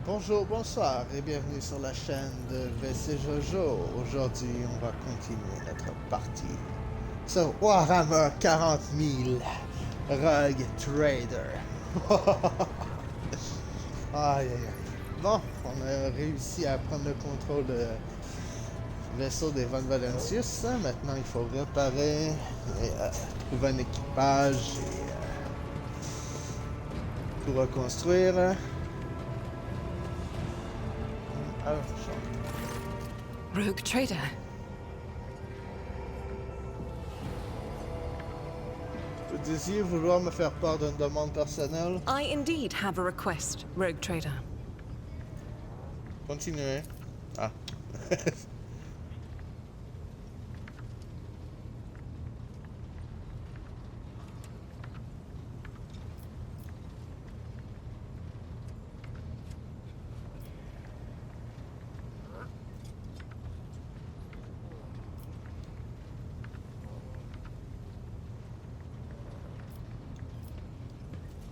Bonjour, bonsoir et bienvenue sur la chaîne de VC Jojo. Aujourd'hui, on va continuer notre partie sur Warhammer 40 000 Rug Trader. Aïe aïe aïe. Bon, on a réussi à prendre le contrôle du vaisseau des Von Valentius. Maintenant, il faut réparer et trouver un équipage et tout reconstruire. Ah, Rogue trader. vous disiez vouloir me faire part d'une demande personnelle? I indeed have a request, Rogue trader. Continuez. Ah.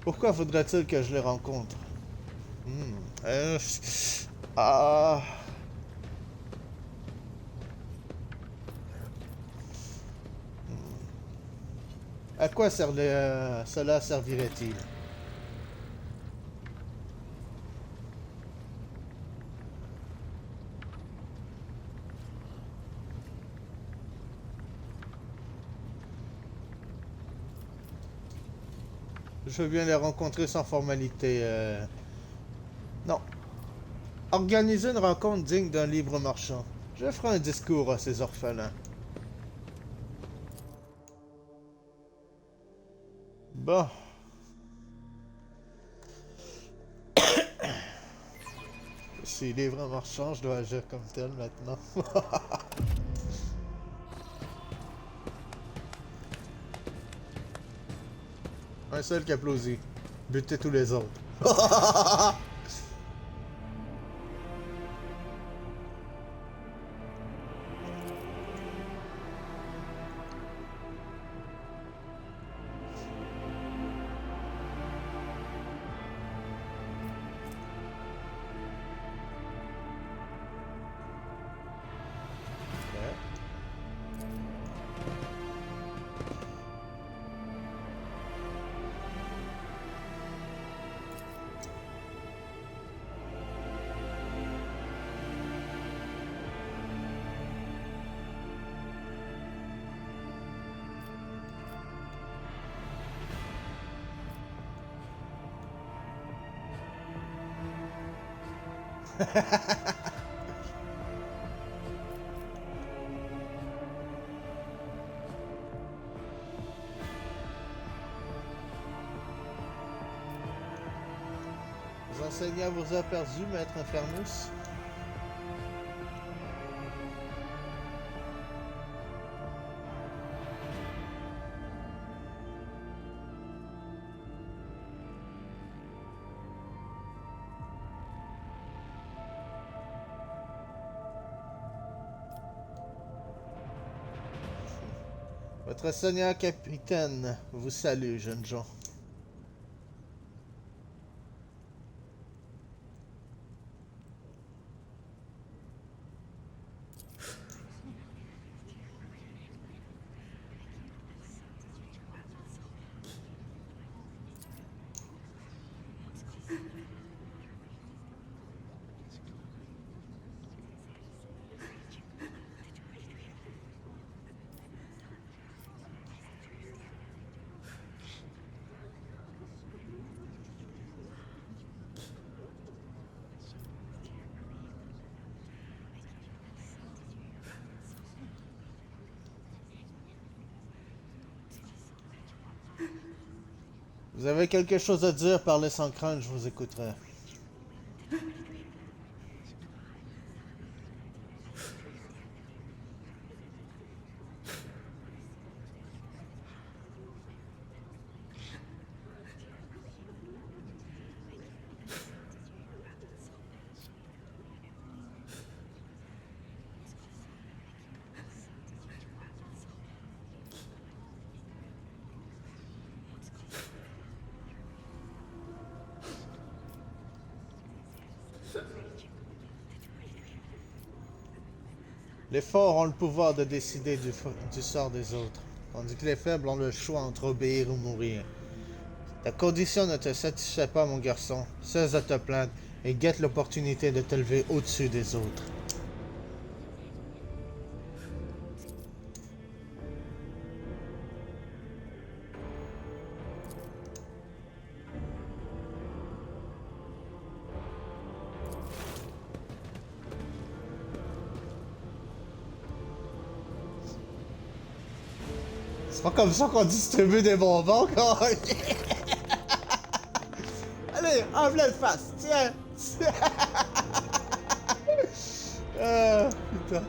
Pourquoi faudrait-il que je les rencontre? Hmm. Ah. À quoi cela servirait-il? Je veux bien les rencontrer sans formalité. Non. Organiser une rencontre digne d'un livre marchand. Je ferai un discours à ces orphelins. Bon. Si livre marchand, je dois agir comme tel maintenant. Un seul qui applaudit. Buter tous les autres. Vous enseignez à vos aperçus, maître Infernus? Votre seigneur capitaine vous salue, jeunes gens. Vous avez quelque chose à dire, parlez sans crainte, je vous écouterai. Les forts ont le pouvoir de décider du sort des autres, tandis que les faibles ont le choix entre obéir ou mourir. Ta condition ne te satisfait pas, mon garçon. Cesse de te plaindre et guette l'opportunité de t'élever au-dessus des autres. C'est pas comme ça qu'on distribue des bonbons, quand Allez, en pleine face, tiens! Ah, putain.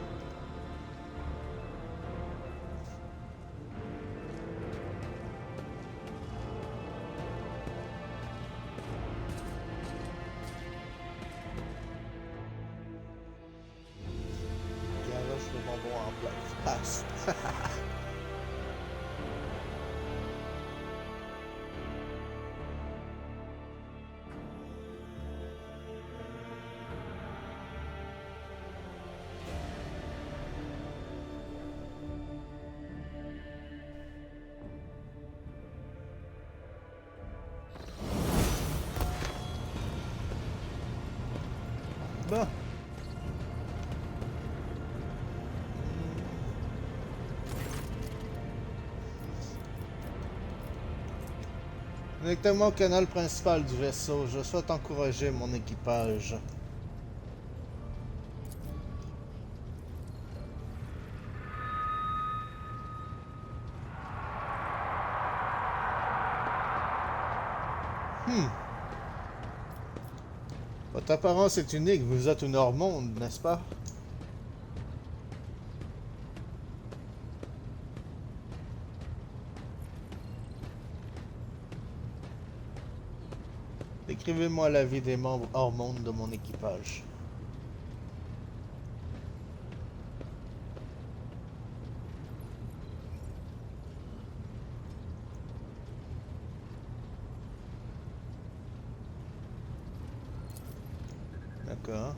Garoche le bonbon en pleine face. Bon. Connectez-moi au canal principal du vaisseau. Je souhaite encourager mon équipage. Votre apparence est unique. Vous êtes une hors-monde, n'est-ce pas? Décrivez-moi la vie des membres hors-monde de mon équipage. D'accord.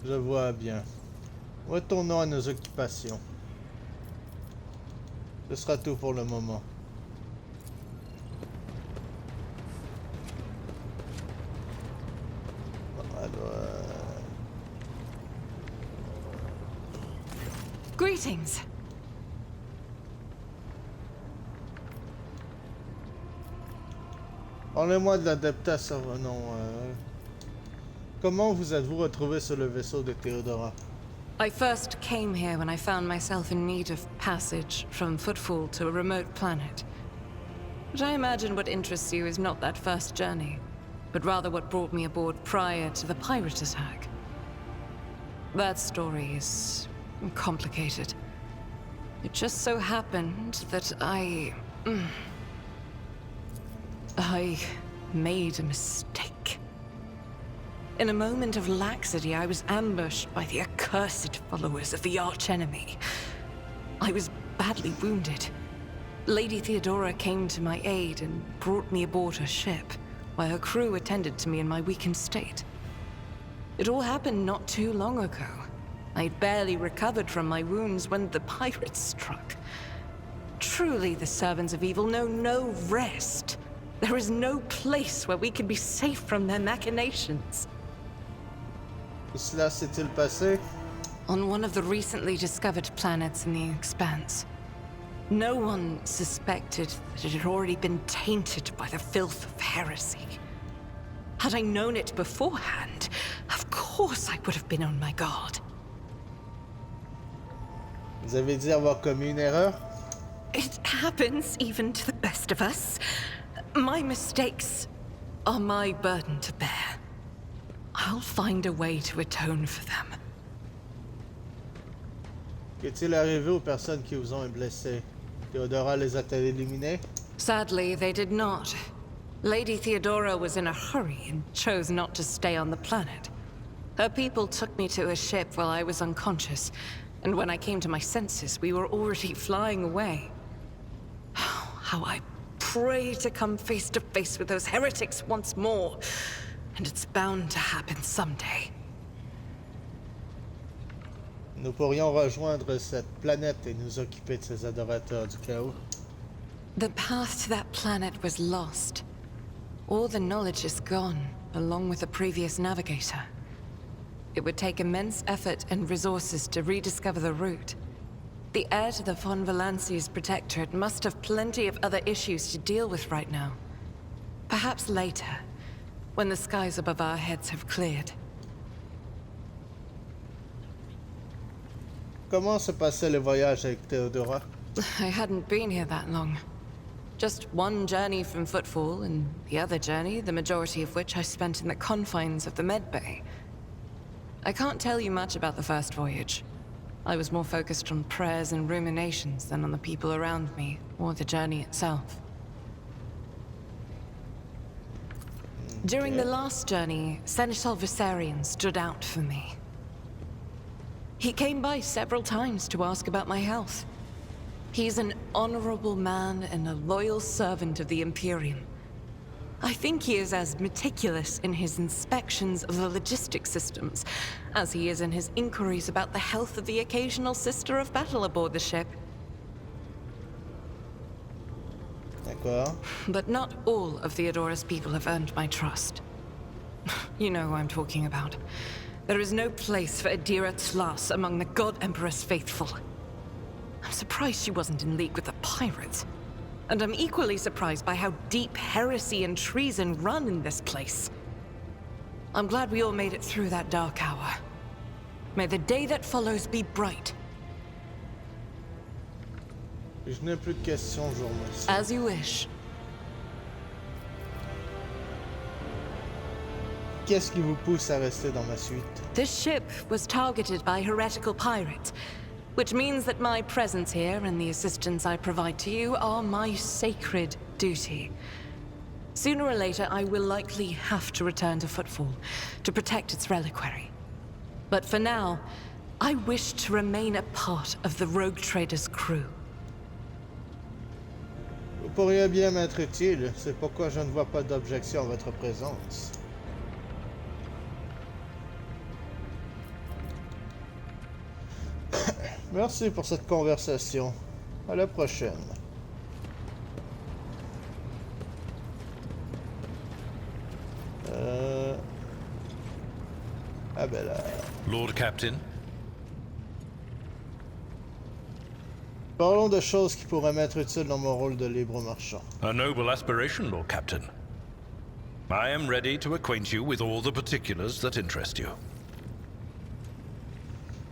Je vois bien. Retournons à nos occupations. Ce sera tout pour le moment. Greetings. Parlez-moi de l'adepta non. Comment vous êtes-vous retrouvé sur le vaisseau de Theodora? I first came here when I found myself in need of passage from Footfall to a remote planet. But I imagine what interests you is not that first journey, but rather what brought me aboard prior to the pirate attack. That story is complicated. It just so happened that I made a mistake. In a moment of laxity, I was ambushed by the accursed followers of the archenemy. I was badly wounded. Lady Theodora came to my aid and brought me aboard her ship, while her crew attended to me in my weakened state. It all happened not too long ago. I'd barely recovered from my wounds when the pirates struck. Truly, the servants of evil know no rest. There is no place where we can be safe from their machinations. Cela s'est-il passé? On one of the recently discovered planets in the Expanse. No one suspected that it had already been tainted by the filth of heresy. Had I known it beforehand, of course I would have been on my guard. Vous avez dit avoir commis une erreur? It happens even to the best of us. My mistakes are my burden to bear. I'll find a way to atone for them. Qu'est-il arrivé aux personnes qui vous ont blessé? Theodora les a-t-elle éliminées? Sadly, they did not. Lady Theodora was in a hurry and chose not to stay on the planet. Her people took me to a ship while I was unconscious, and when I came to my senses, we were already flying away. How I pray to come face to face with those heretics once more. And it's bound to happen someday. Nous pourrions rejoindre cette planète et nous occuper de ces adorateurs du chaos. The path to that planet was lost. All the knowledge is gone, along with the previous navigator. It would take immense effort and resources to rediscover the route. The heir to the von Valanci's protectorate must have plenty of other issues to deal with right now. Perhaps later, when the skies above our heads have cleared. Comment se passait le voyage avec Theodora? I hadn't been here that long. Just one journey from Footfall, and the other journey, the majority of which I spent in the confines of the medbay. I can't tell you much about the first voyage. I was more focused on prayers and ruminations than on the people around me, or the journey itself. During the last journey, Seneschal Viserion stood out for me. He came by several times to ask about my health. He's an honorable man and a loyal servant of the Imperium. I think he is as meticulous in his inspections of the logistics systems as he is in his inquiries about the health of the occasional sister of battle aboard the ship. D'accord. But not all of Theodora's people have earned my trust. You know who I'm talking about. There is no place for Adira Tlas among the God Emperor's faithful. I'm surprised she wasn't in league with the pirates. And I'm equally surprised by how deep heresy and treason run in this place. I'm glad we all made it through that dark hour. May the day that follows be bright. Je n'ai plus de questions, je vous remercie. As you wish. Qu'est-ce qui vous pousse à rester dans ma suite? This ship was targeted by heretical pirates, which means that my presence here and the assistance I provide to you are my sacred duty. Sooner or later, I will likely have to return to Footfall to protect its reliquary. But for now, I wish to remain a part of the Rogue Trader's crew. Vous pourriez bien m'être utile, c'est pourquoi je ne vois pas d'objection à votre présence. Merci pour cette conversation. À la prochaine. Ah ben là... Lord Captain? Parlons de choses qui pourraient m'être utiles dans mon rôle de libre marchand. A noble aspiration, Lord Captain. I am ready to acquaint you with all the particulars that interest you.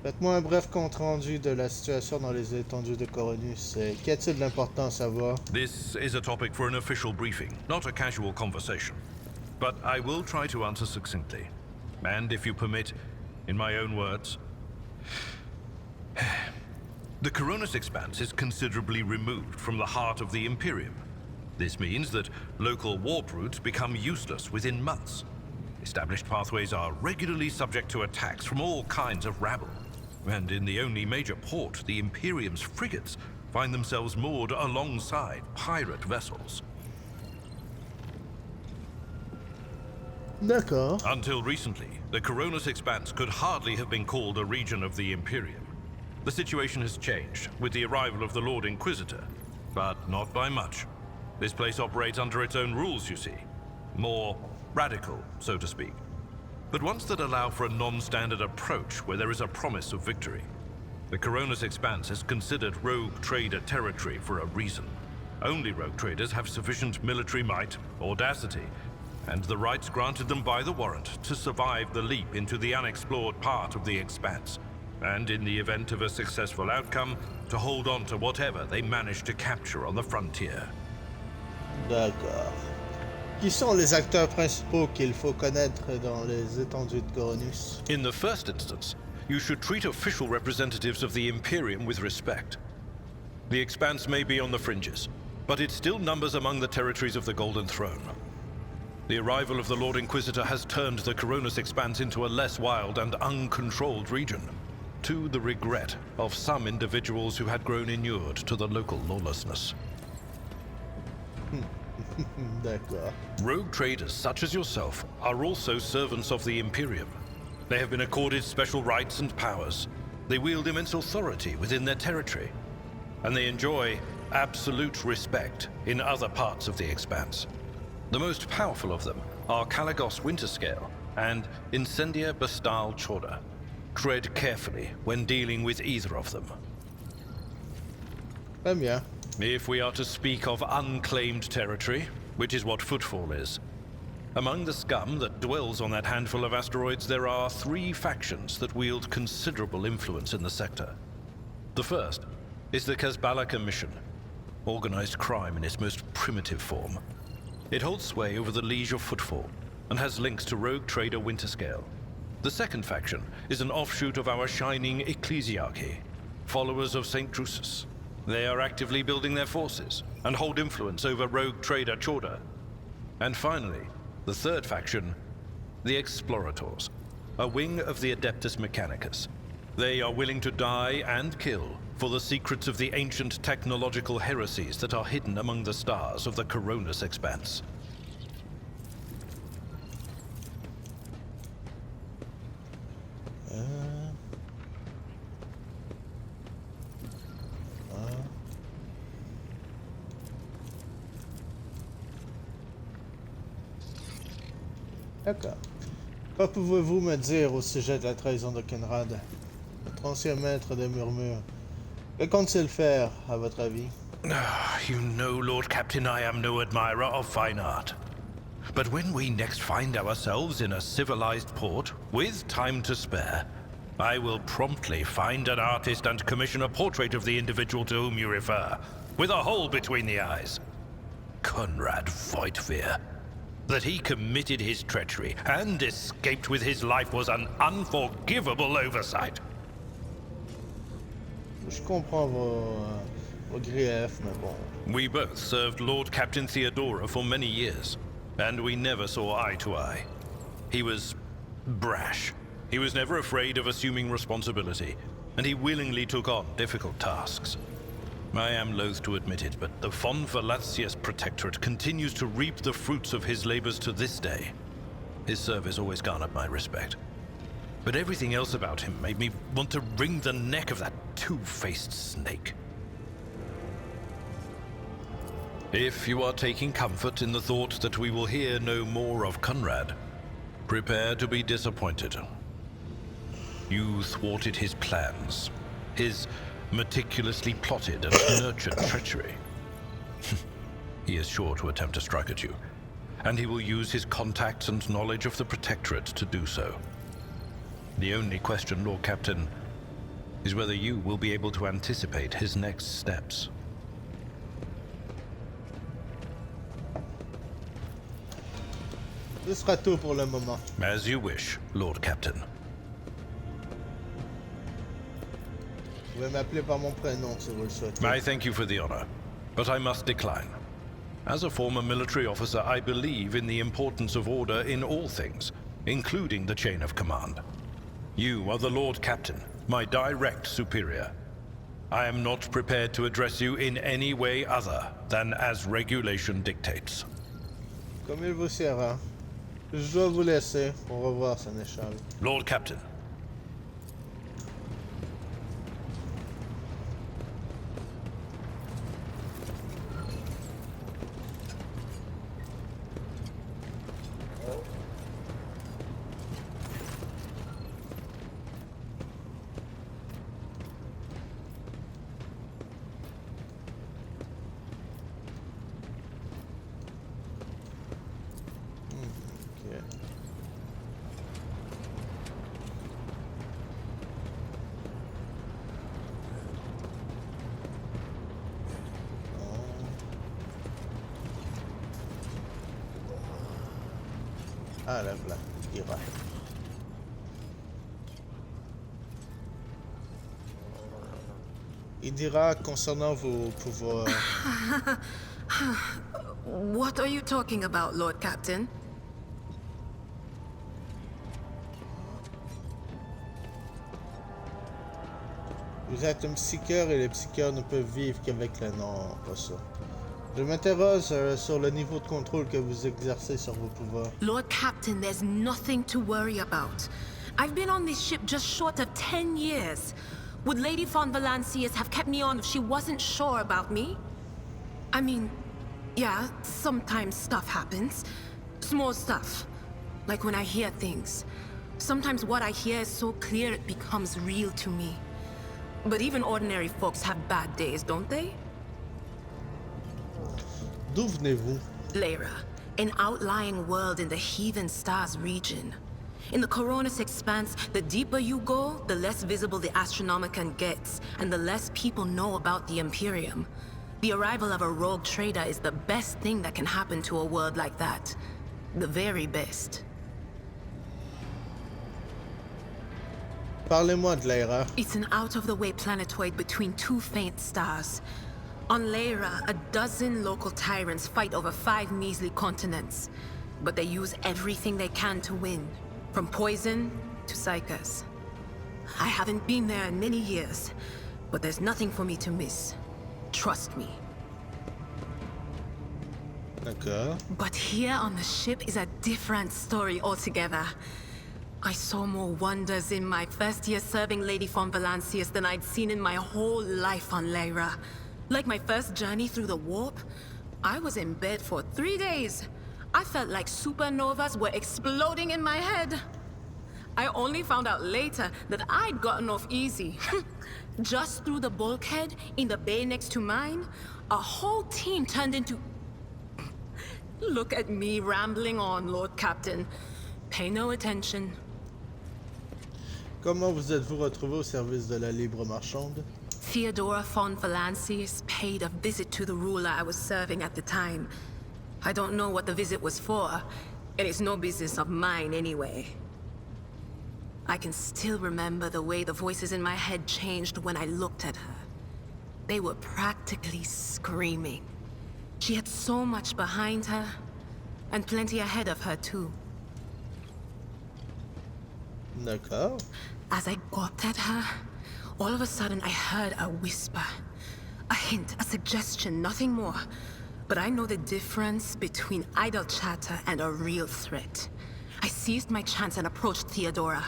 Faites-moi un bref compte-rendu de la situation dans les étendues de Coronus. Qu'y a-t-il d'important à savoir? This is a topic for an official briefing, not a casual conversation. But I will try to answer succinctly. And if you permit, in my own words... The Coronus Expanse is considerably removed from the heart of the Imperium. This means that local warp routes become useless within months. Established pathways are regularly subject to attacks from all kinds of rabble. And in the only major port, the Imperium's frigates find themselves moored alongside pirate vessels. D'accord. Until recently, the Coronus Expanse could hardly have been called a region of the Imperium. The situation has changed with the arrival of the Lord Inquisitor, but not by much. This place operates under its own rules, you see. More radical, so to speak. But ones that allow for a non-standard approach where there is a promise of victory. The Coronus Expanse is considered rogue trader territory for a reason. Only rogue traders have sufficient military might, audacity, and the rights granted them by the warrant to survive the leap into the unexplored part of the Expanse. And in the event of a successful outcome, to hold on to whatever they manage to capture on the frontier. D'accord. Qui sont les acteurs principaux qu'il faut connaître dans les étendues de Coronus? In the first instance, you should treat official representatives of the Imperium with respect. The Expanse may be on the fringes, but it still numbers among the territories of the Golden Throne. The arrival of the Lord Inquisitor has turned the Coronus Expanse into a less wild and uncontrolled region, to the regret of some individuals who had grown inured to the local lawlessness. D'accord. Rogue traders such as yourself are also servants of the Imperium. They have been accorded special rights and powers. They wield immense authority within their territory, and they enjoy absolute respect in other parts of the Expanse. The most powerful of them are Kalagos Winterscale and Incendia Bastal Chorda. Tread carefully when dealing with either of them. Très bien. If we are to speak of unclaimed territory, which is what Footfall is, among the scum that dwells on that handful of asteroids, there are 3 factions that wield considerable influence in the sector. The first is the Kazbala Commission, organized crime in its most primitive form. It holds sway over the Liege of Footfall and has links to rogue trader Winterscale. The second faction is an offshoot of our shining ecclesiarchy, followers of St. Drusus. They are actively building their forces and hold influence over rogue trader Chorda. And finally, the third faction, the Explorators, a wing of the Adeptus Mechanicus. They are willing to die and kill for the secrets of the ancient technological heresies that are hidden among the stars of the Coronis Expanse. D'accord. Que pouvez-vous me dire au sujet de la trahison de Conrad, notre ancien maître des murmures? Que compte-t-il faire, à votre avis? You know, Lord Captain, I am no admirer of fine art. But when we next find ourselves in a civilized port, with time to spare, I will promptly find an artist and commission a portrait of the individual to whom you refer, with a hole between the eyes. Conrad Voigtveer. That he committed his treachery and escaped with his life was an unforgivable oversight. Je comprends vos griefs, mais bon. We both served Lord Captain Theodora for many years, and we never saw eye to eye. He was brash. He was never afraid of assuming responsibility, and he willingly took on difficult tasks. I am loath to admit it, but the Von Velatius Protectorate continues to reap the fruits of his labors to this day. His service always garnered my respect. But everything else about him made me want to wring the neck of that two-faced snake. If you are taking comfort in the thought that we will hear no more of Conrad, prepare to be disappointed. You thwarted his plans, his meticulously plotted and nurtured treachery. He is sure to attempt to strike at you, and he will use his contacts and knowledge of the Protectorate to do so. The only question, Lord Captain, is whether you will be able to anticipate his next steps. Ce sera tout pour le moment. As you wish, Lord Captain. Vous pouvez m'appeler par mon prénom si vous le souhaitez. I thank you for the honor, but I must decline. As a former military officer, I believe in the importance of order in all things, including the chain of command. You are the Lord Captain, my direct superior. I am not prepared to address you in any way other than as regulation dictates. Comme il vous sera. Je dois vous laisser. Au revoir, Sénéchal. Lord Captain. Ah, là, voilà. Il va. Il dira concernant vos pouvoirs. What are you talking about, Lord Captain? Vous êtes un psycheur et les psycheurs ne peuvent vivre qu'avec le nom, pas ça. Je m'interroge sur le niveau de contrôle que vous exercez sur vos pouvoirs. Lord Captain, there's nothing to worry about. I've been on this ship just short of 10 years. Would Lady von Valancius have kept me on if she wasn't sure about me? I mean, yeah, sometimes stuff happens. Small stuff. Like when I hear things. Sometimes what I hear is so clear it becomes real to me. But even ordinary folks have bad days, don't they? D'où venez-vous? Lyra, an outlying world in the Heathen Stars region. In the Coronis Expanse, the deeper you go, the less visible the Astronomicon gets, and the less people know about the Imperium. The arrival of a rogue trader is the best thing that can happen to a world like that. The very best. Parlez-moi de Lyra. It's an out-of-the-way planetoid between two faint stars. On Lyra, a dozen local tyrants fight over 5 measly continents. But they use everything they can to win. From poison to psychers. I haven't been there in many years, but there's nothing for me to miss. Trust me. D'accord. But here on the ship is a different story altogether. I saw more wonders in my first year serving Lady von Valancius than I'd seen in my whole life on Lyra. Like my first journey through the warp, I was in bed for 3 days. I felt like supernovas were exploding in my head. I only found out later that I'd gotten off easy. Just through the bulkhead, in the bay next to mine, a whole team turned into... Look at me rambling on, Lord Captain. Pay no attention. Comment vous êtes-vous retrouvé au service de la libre marchande? Theodora von Valancius paid a visit to the ruler I was serving at the time. I don't know what the visit was for, and it's no business of mine anyway. I can still remember the way the voices in my head changed when I looked at her. They were practically screaming. She had so much behind her, and plenty ahead of her too. D'accord. As I gawped at her, all of a sudden I heard a whisper. A hint, a suggestion, nothing more. But I know the difference between idle chatter and a real threat. I seized my chance and approached Theodora.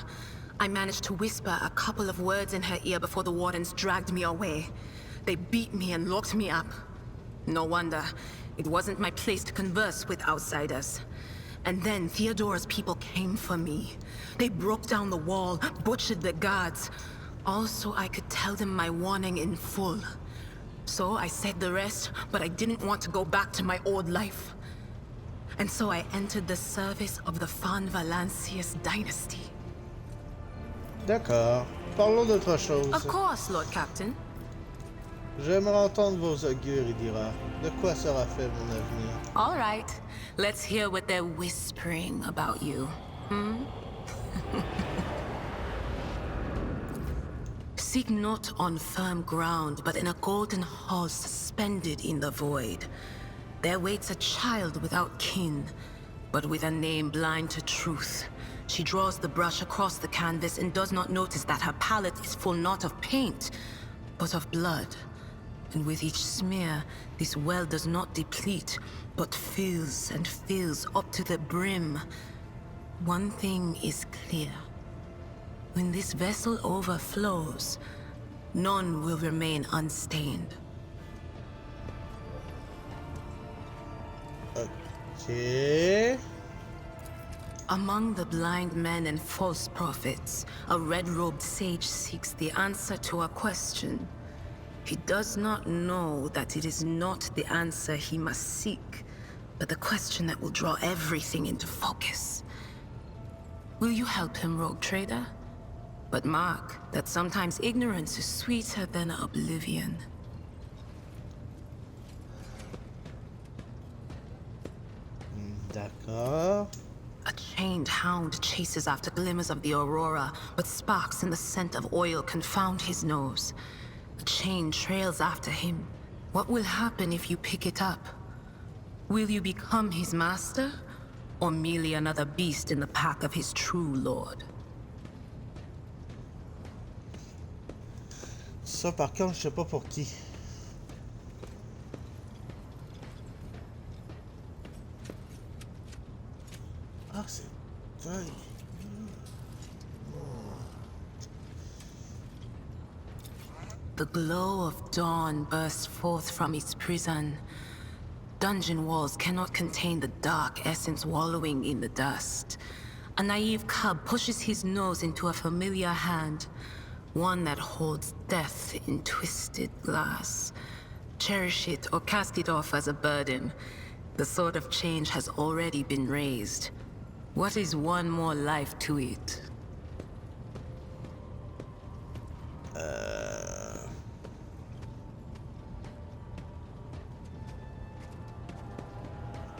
I managed to whisper a couple of words in her ear before the wardens dragged me away. They beat me and locked me up. No wonder. It wasn't my place to converse with outsiders. And then Theodora's people came for me. They broke down the wall, butchered the guards. Also, I could tell them my warning in full. So I said the rest, but I didn't want to go back to my old life. And so I entered the service of the von Valancius dynasty. D'accord. Parlons d'autre chose. Of course, Lord Captain. J'aimerais entendre vos augures, Idira. De quoi sera fait mon avenir? All right. Let's hear what they're whispering about you. Seek not on firm ground, but in a golden hall suspended in the void. There waits a child without kin, but with a name blind to truth. She draws the brush across the canvas and does not notice that her palette is full not of paint, but of blood. And with each smear, this well does not deplete, but fills and fills up to the brim. One thing is clear. When this vessel overflows, none will remain unstained. Ok. Among the blind men and false prophets, a red-robed sage seeks the answer to a question. He does not know that it is not the answer he must seek, but the question that will draw everything into focus. Will you help him, rogue trader? But mark that sometimes ignorance is sweeter than oblivion. D'accord. A chained hound chases after glimmers of the aurora, but sparks in the scent of oil confound his nose. A chain trails after him. What will happen if you pick it up? Will you become his master, or merely another beast in the pack of his true lord? Ça, par contre, je sais pas pour qui. The glow of dawn bursts forth from its prison. Dungeon walls cannot contain the dark essence wallowing in the dust. A naive cub pushes his nose into a familiar hand, one that holds death in twisted glass. Cherish it or cast it off as a burden. The sword of change has already been raised. What is one more life to it?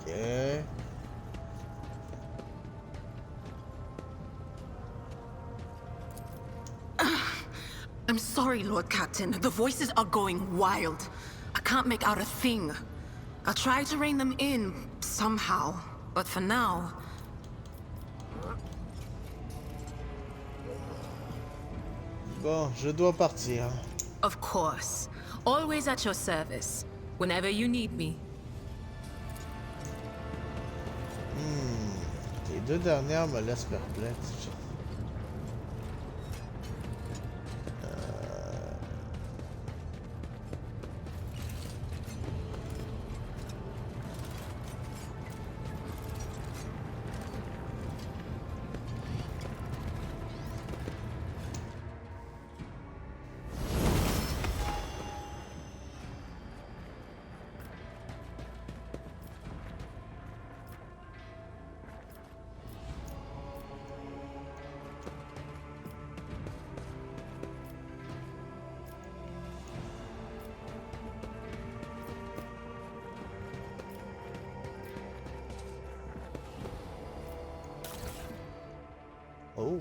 Okay. I'm sorry, Lord Captain. The voices are going wild. I can't make out a thing. I'll try to rein them in, somehow. But for now... Bon, je dois partir. Of course. Always at your service. Whenever you need me. Les deux dernières me laissent perplexe. Oh.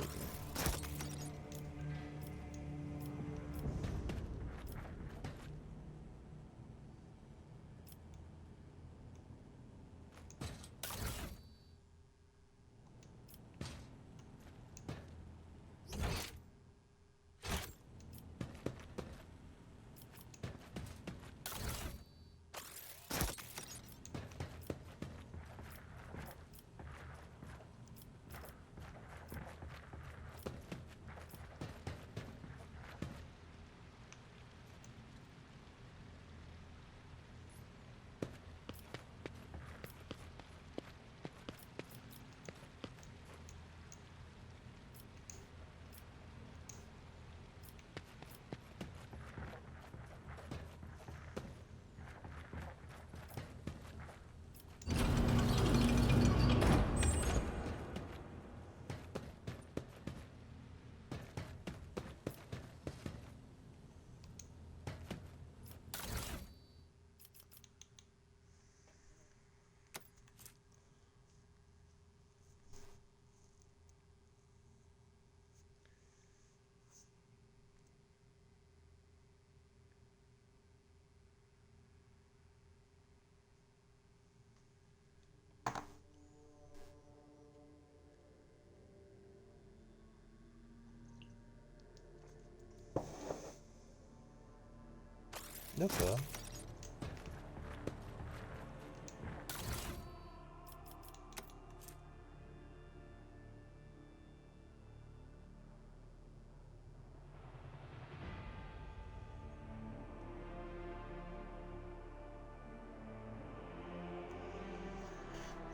D'accord.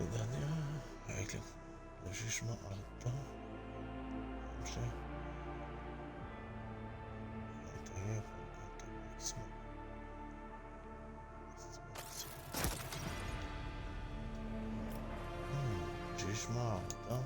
Le dernier, avec le jugement ardent. Jugement ardent.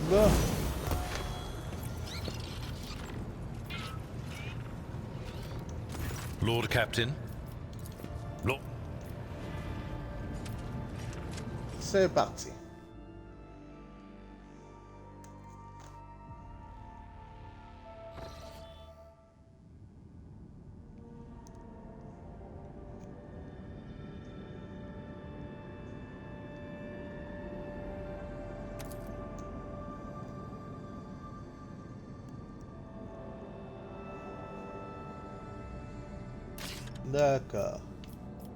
Bon. Lord Captain. Lord. C'est parti. D'accord.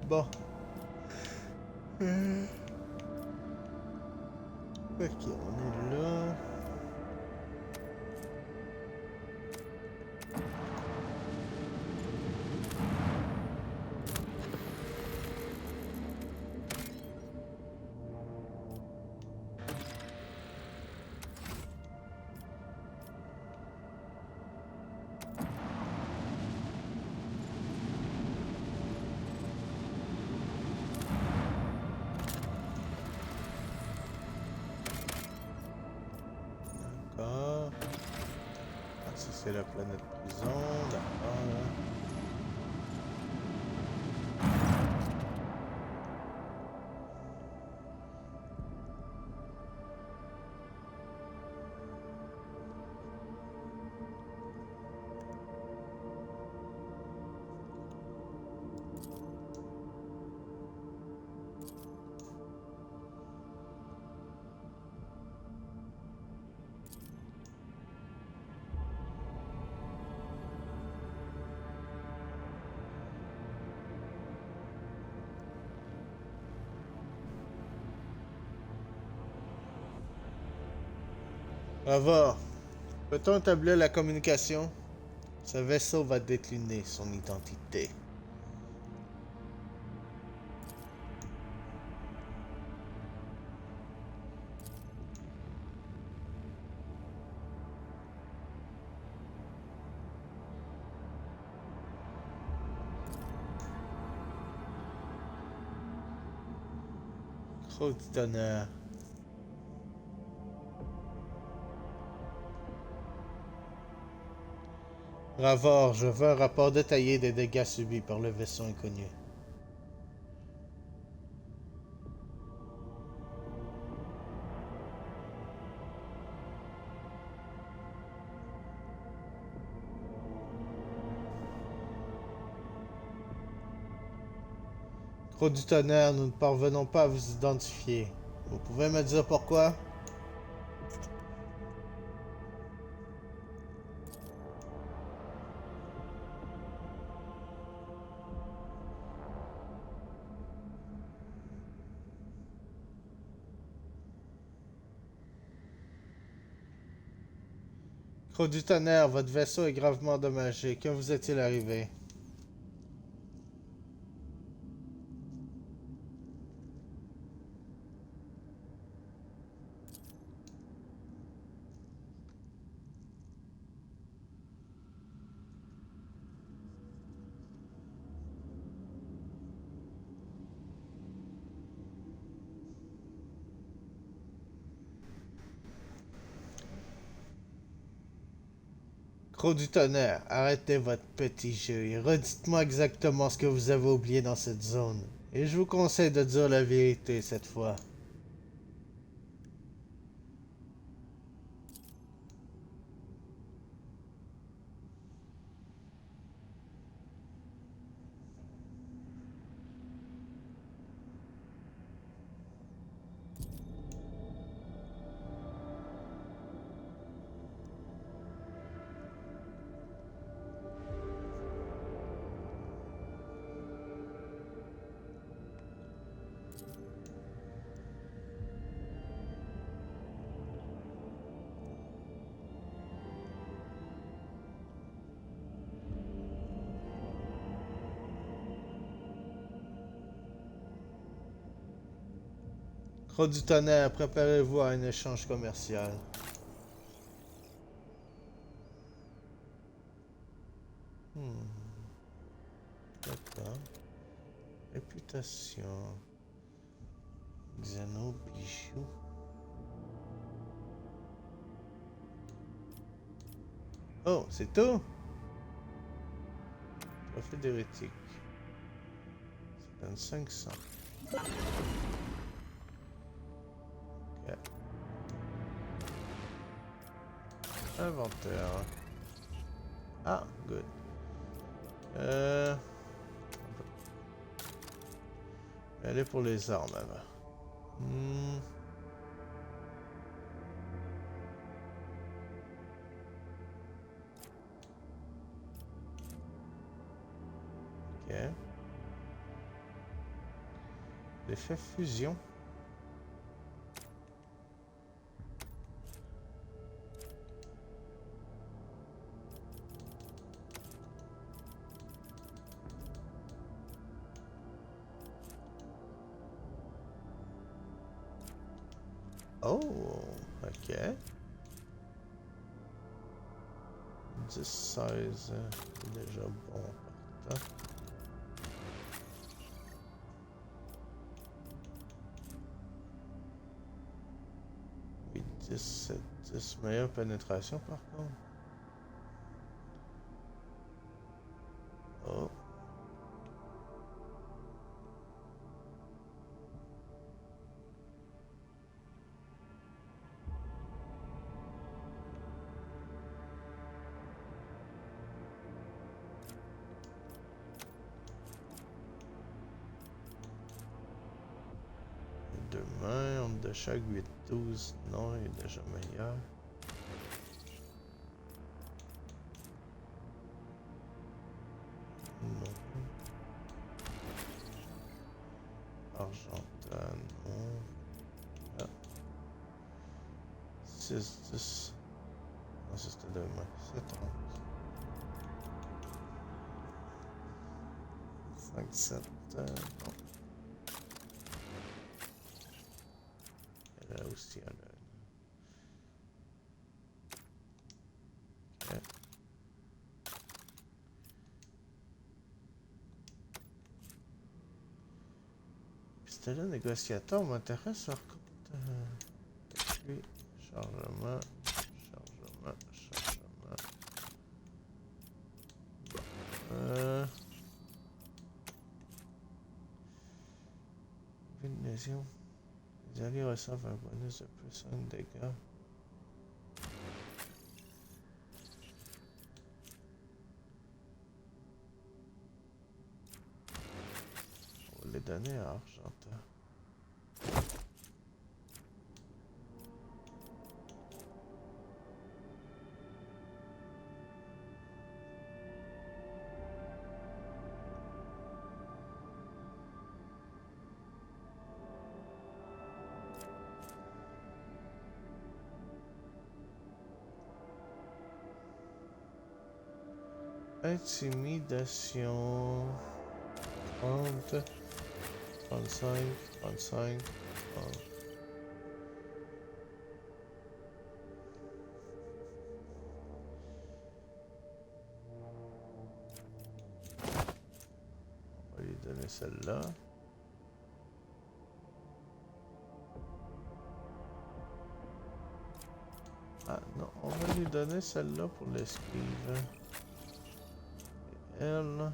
Bon. Ok, on est là. D'accord. Ah, ça c'est la planète prison, d'accord. Bravo. Peut-on établir la communication? Ce vaisseau va décliner son identité. Trop du tonnerre. Ravor, je veux un rapport détaillé des dégâts subis par le vaisseau inconnu. Trop du tonnerre, nous ne parvenons pas à vous identifier. Vous pouvez me dire pourquoi? Trop du tonnerre, votre vaisseau est gravement endommagé. Que vous est-il arrivé? Trop du tonnerre, arrêtez votre petit jeu et redites-moi exactement ce que vous avez oublié dans cette zone. Et je vous conseille de dire la vérité cette fois. Trop du tonnerre, préparez-vous à un échange commercial. D'accord. Réputation. Xeno, bijoux. Oh, c'est tout? Trophée d'hérétique. Ça donne 500. Ok. Inventaire. Ah, good. Aller pour les armes avant. Ok. L'effet fusion. Oh, ok. 10, 16, déjà bon partant. Oui, 10, 10, meilleure pénétration par contre. Oh. Deux mains, onde de choc 8, 12, non, il est déjà meilleur. Non. Argentin, non. Ah. 6, 10. Non, ça c'était deux mains. 7, 11. 5, 7, non. Et là aussi, il y en a un. Ok. Pistolet négociateur m'intéresse par contre. Puis, chargement, chargement, chargement. Bon. Une lésion. Les alliés reçoivent un bonus de plus 5 dégâts. On va les donner à Argentin. Intimidation 30, 35, 35, 30. On va lui donner celle-là. Ah non, on va lui donner celle-là pour l'esquive. Et elle...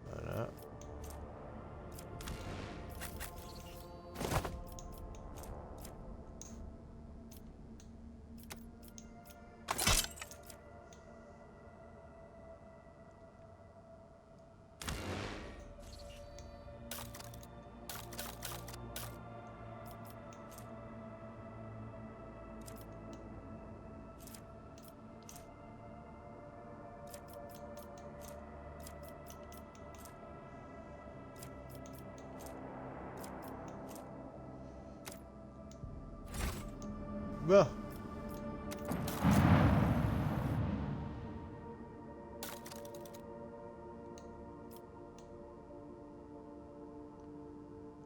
Voilà. Bon.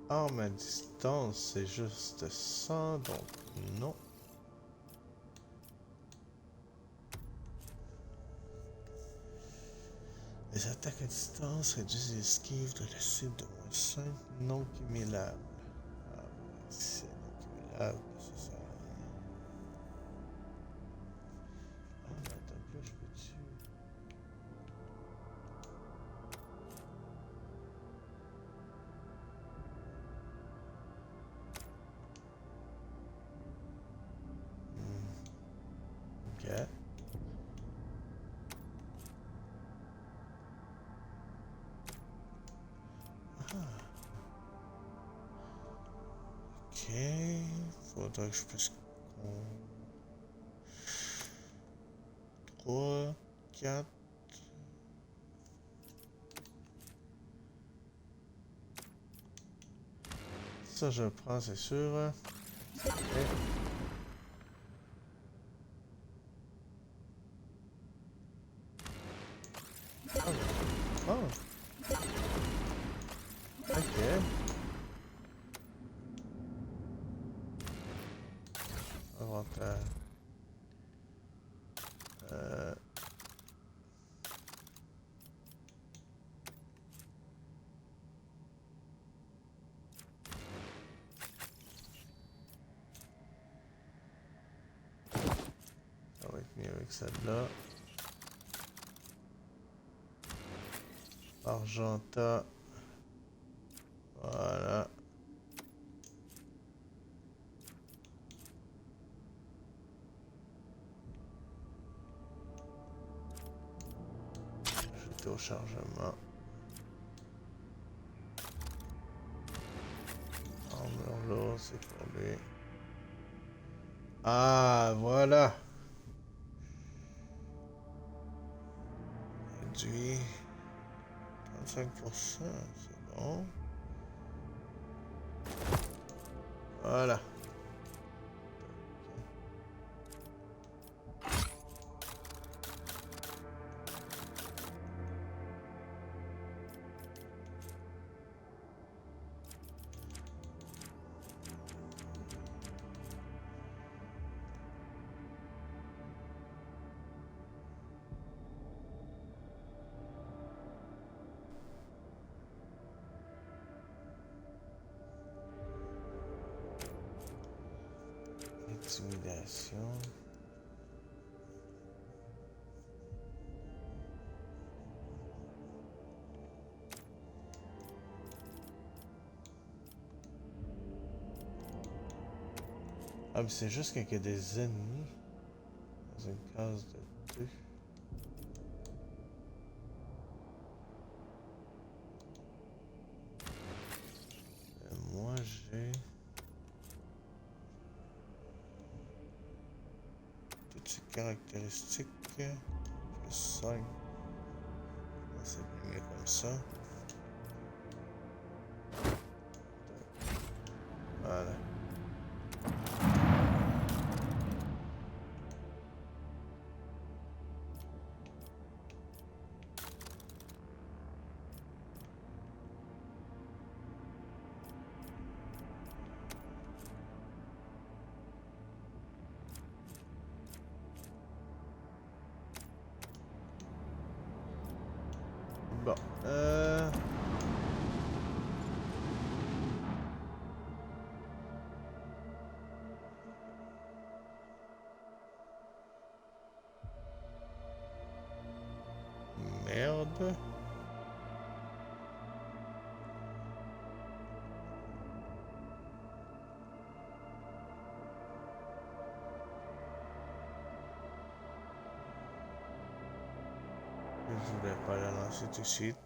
Arme à distance, c'est juste 100, donc non. Les attaques à distance réduisent l'esquive de la cible de moins 5 non cumulables. Ah ouais, c'est non cumulable, ça sert à rien. Ah mais attends un peu, je peux-tu... Ok. Ok, faudra que je puisse... 3, 4... Ça je prends, c'est sûr. Ok. Oh. Ok. Inventaire. Ça va être mieux avec celle-là. Argenta. Voilà. Ajouter au chargement. Armure lourde, c'est pour lui. Ah, voilà. Réduit. 35%, c'est bon. Voilà. Intimidation. Ah, mais c'est juste quand il y a des ennemis dans une case de 2. Moi, j'ai... toutes ces caractéristiques. Plus 5. C'est mieux comme ça. Voilà. Bon, merde. Je voulais pas la lancer tout de suite.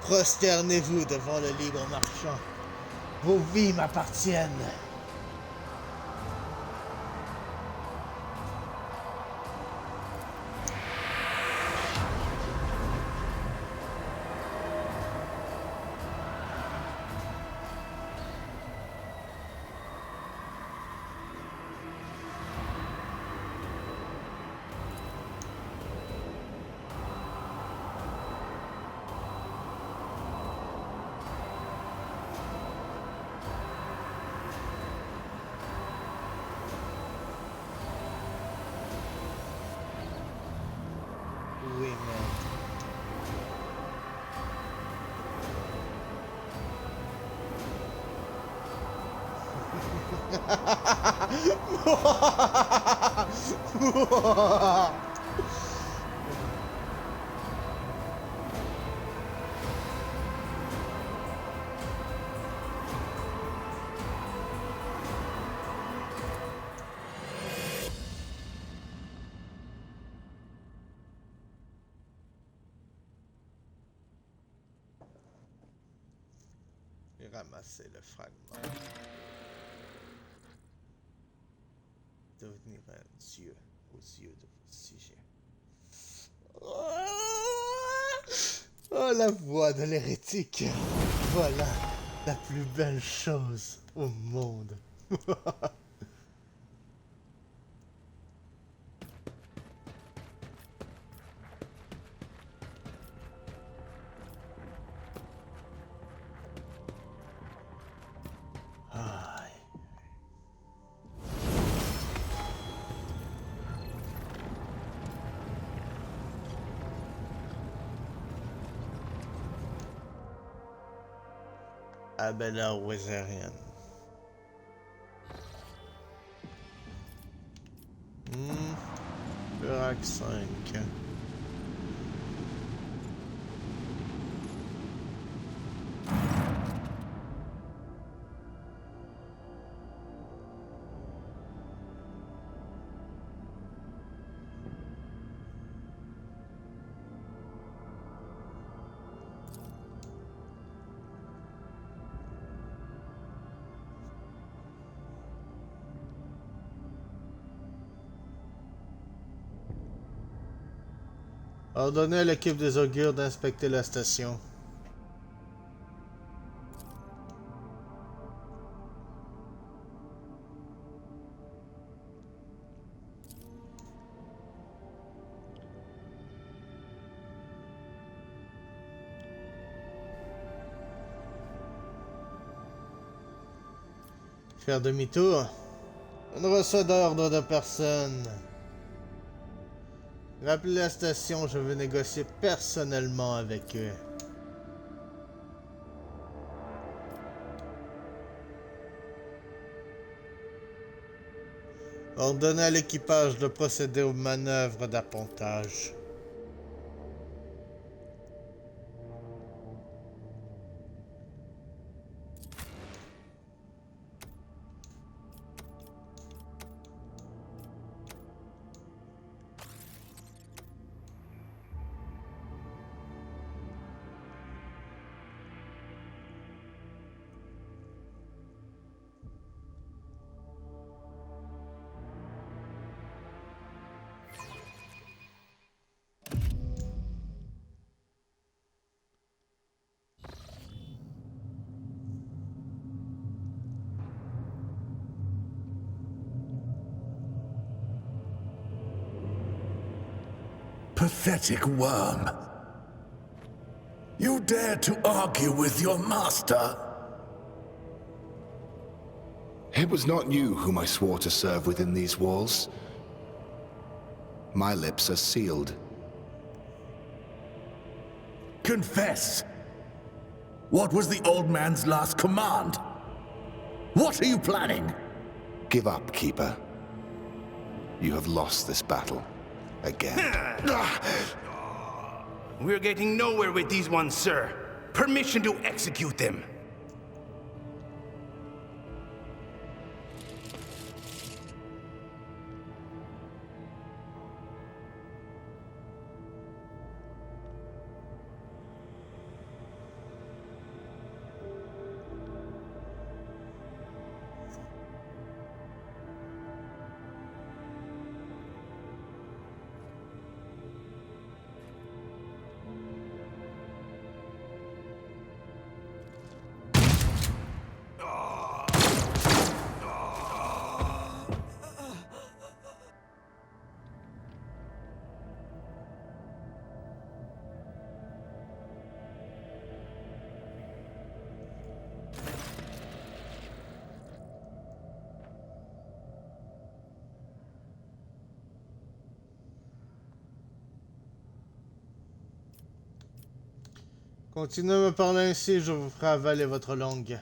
Prosternez-vous devant le libre marchand. Vos vies m'appartiennent. oui, mais... J'ai ramassé le fragment. Devenir un dieu aux yeux de vos sujets. Oh, la voix de l'hérétique. Voilà la plus belle chose au monde. Ah ben là, Wizarian. Burak 5. Ordonnez à l'équipe des augures d'inspecter la station. Faire demi-tour? Je ne reçois d'ordre de personne. Rappelez la station, je veux négocier personnellement avec eux. Ordonnez à l'équipage de procéder aux manœuvres d'appontage. Pathetic worm. You dare to argue with your master? It was not you whom I swore to serve within these walls. My lips are sealed. Confess! What was the old man's last command? What are you planning? Give up, Keeper. You have lost this battle. Again. We're getting nowhere with these ones, sir. Permission to execute them. Continuez à me parler ainsi, je vous ferai avaler votre langue.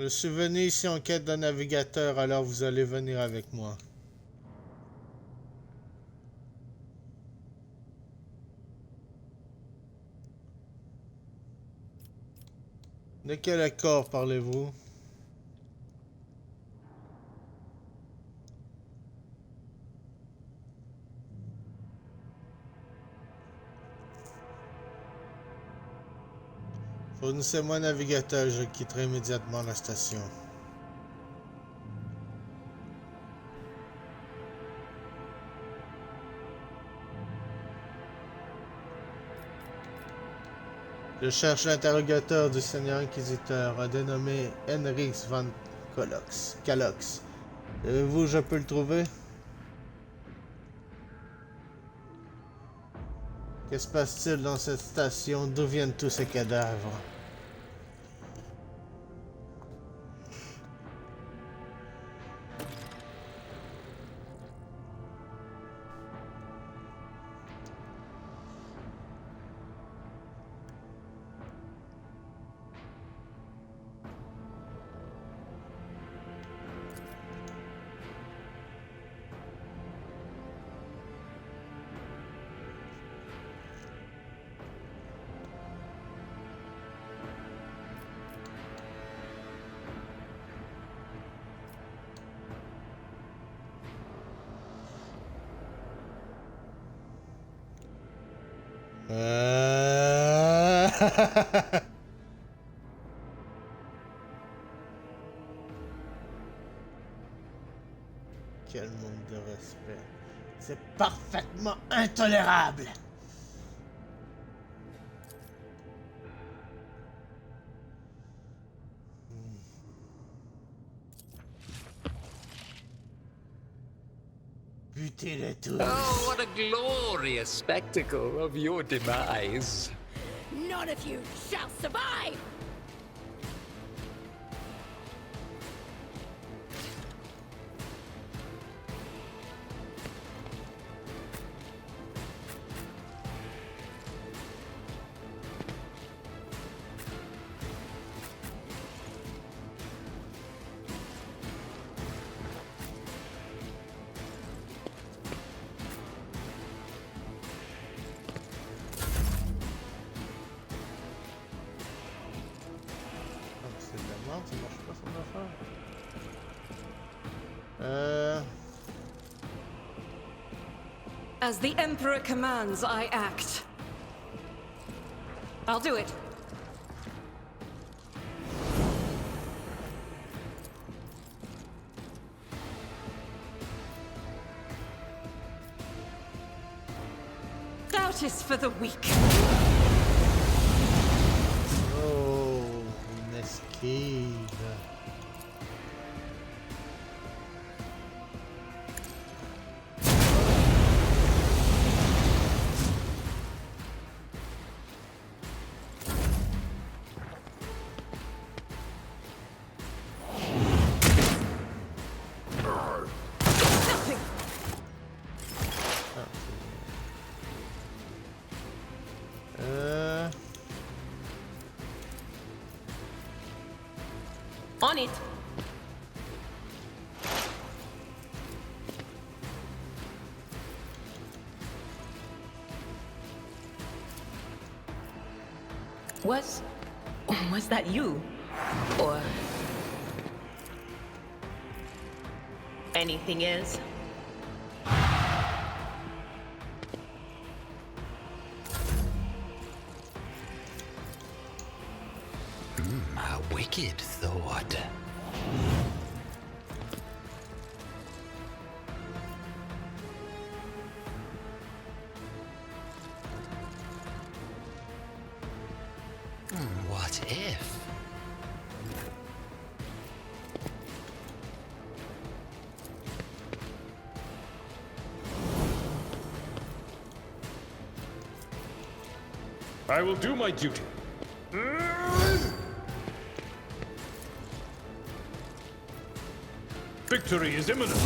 Je suis venu ici en quête d'un navigateur, alors vous allez venir avec moi. De quel accord parlez-vous? Fournissez-moi un navigateur, je quitterai immédiatement la station. Je cherche l'interrogateur du Seigneur Inquisiteur, dénommé Henrix van Calox. Savez-vous, je peux le trouver? Que se passe-t-il dans cette station? D'où viennent tous ces cadavres? Quel manque de respect. C'est parfaitement intolérable. Butez-les tous. Oh, what a glorious spectacle of your demise. None of you shall survive! Ça marche pas son affaire. As the Emperor commands, I act. I'll do it. Doubt is for the weak. Oh, une esquive. On it. Was that you? Or anything is? A wicked thought. What if? I will do my duty. Victory is imminent.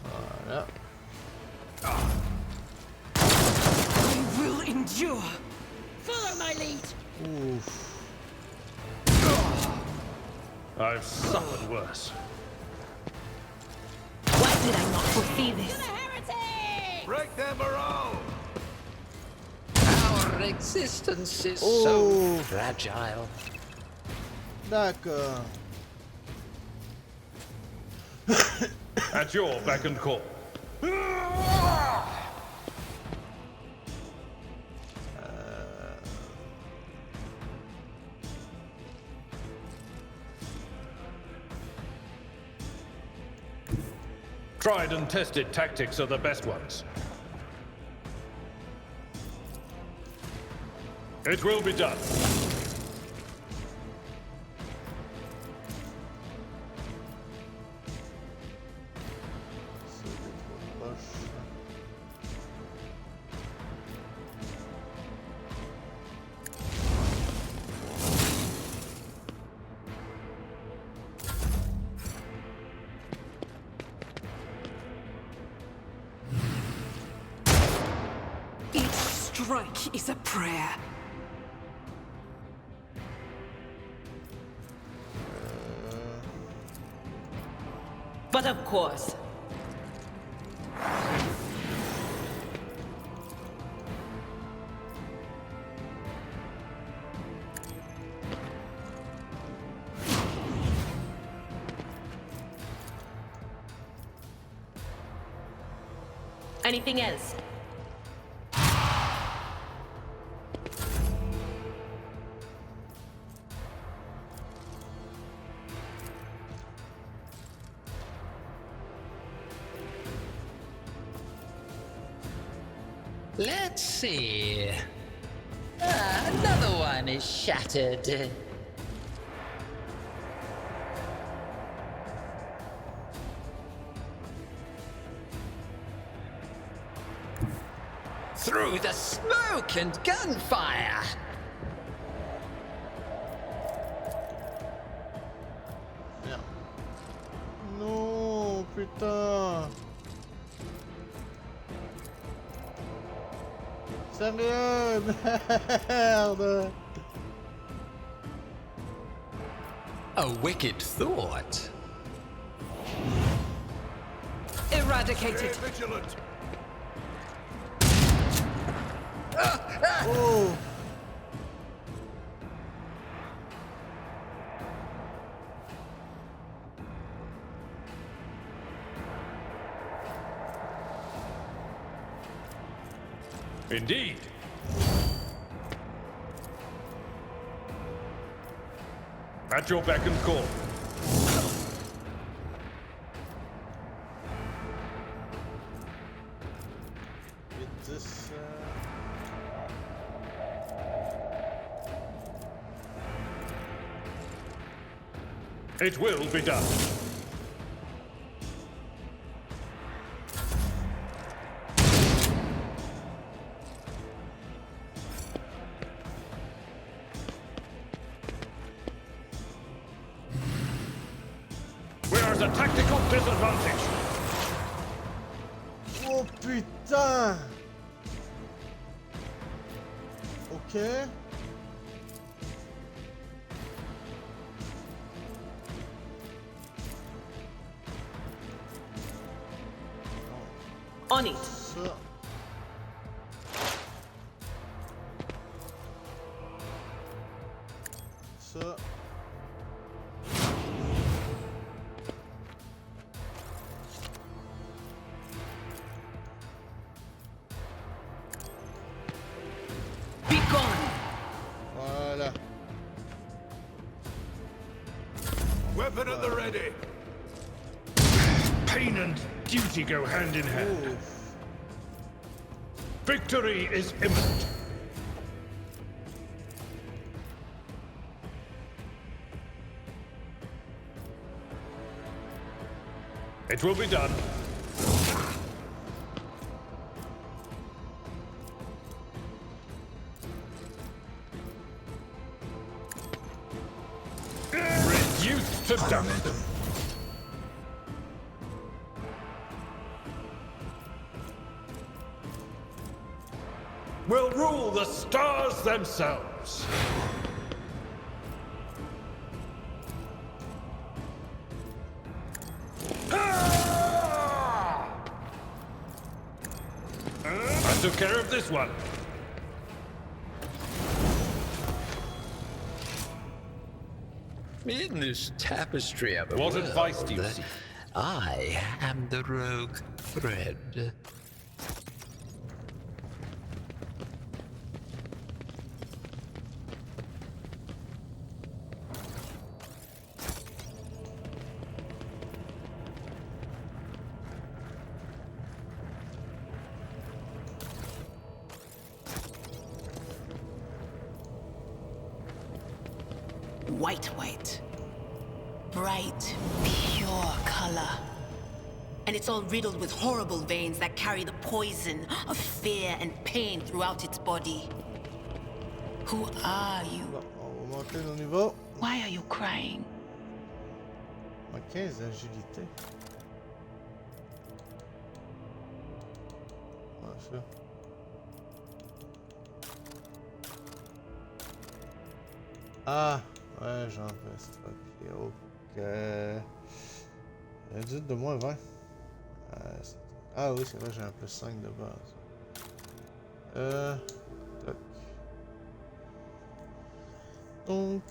Voilà. You will endure. Follow my lead. Ouf. I've suffered worse. Why did I not foresee To this? the heretic! Break their morale! Our existence is Oh. so fragile. D'accord. At your beck and call. Tried and tested tactics are the best ones. It will be done. C'est trop proche. Each strike is a prayer. But of course. Anything else? Let's see. Another one is shattered. Through the smoke and gunfire! Merde. Non, putain. Sérieux, merde. A wicked thought. Eradicated. Vigilant! Oh. Indeed. At your beck and call. Get this. It will be done. We are at a tactical disadvantage. Oh putain. Ok. On it. Ça. Ça. Be gone. Voilà. Voilà. Weapon at the ready. Pain and duty go hand in hand. Ouf. Victory is imminent. It will be done. Reduced to dust. Will rule the stars themselves. I took care of this one. In this tapestry of a What world, advice do you seek? I am the rogue thread. White. Bright, pure color. And it's all riddled with horrible veins that carry the poison of fear and pain throughout its body. Who are you? Bon, on va monter nos niveaux. Why are you crying? On a 15 d'agilité. Ouais, ça. Ah! Ouais, j'en fais ce truc. Ok. Réduite de moins 20. Ah oui, c'est vrai, j'ai un plus 5 de base. Toc. Donc,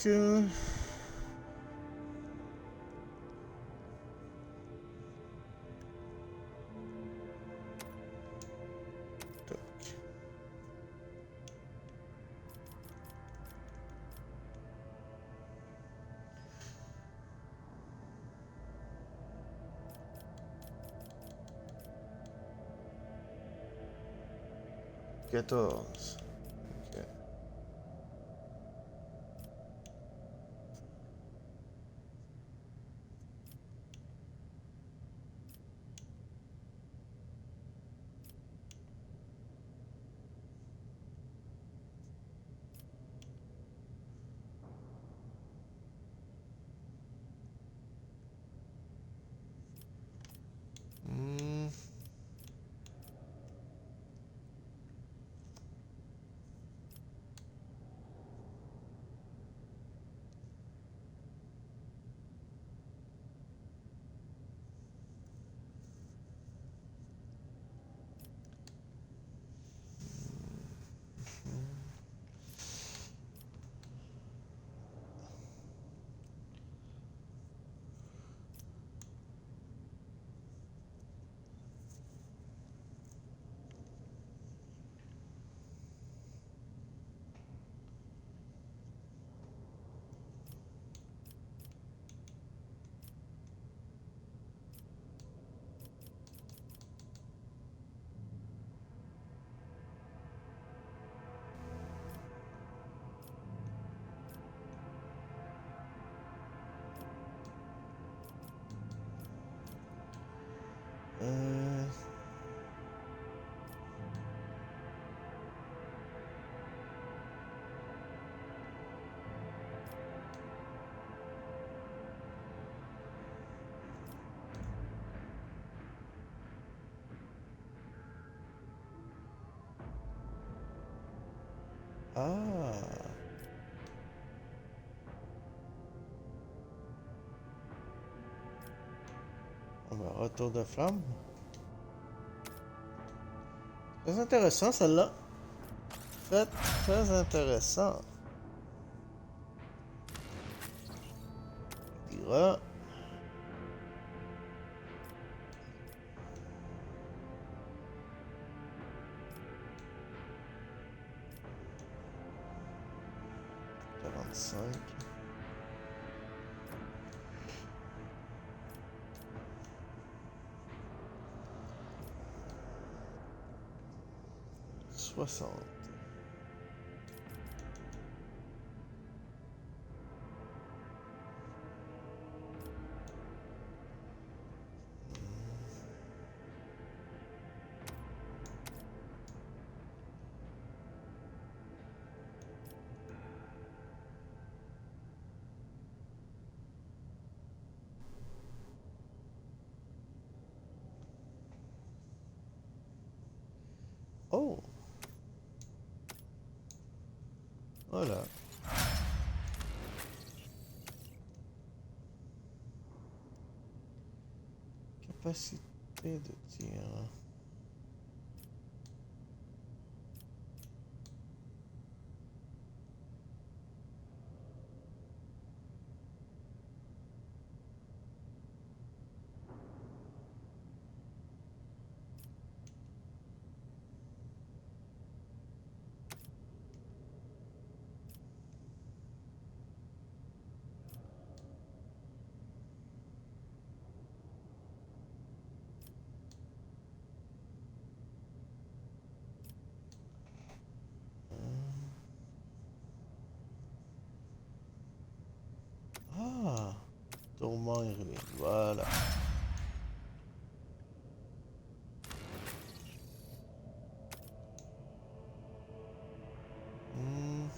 toc. Quatorze. Ok. Ah. Ah ben, retour de flamme. Très intéressant celle-là. Très intéressant. Dira. 25. Soixante. Oh! Voilà. Capacité de tir. Ah! Tourment irrégulier. Voilà. Hmm.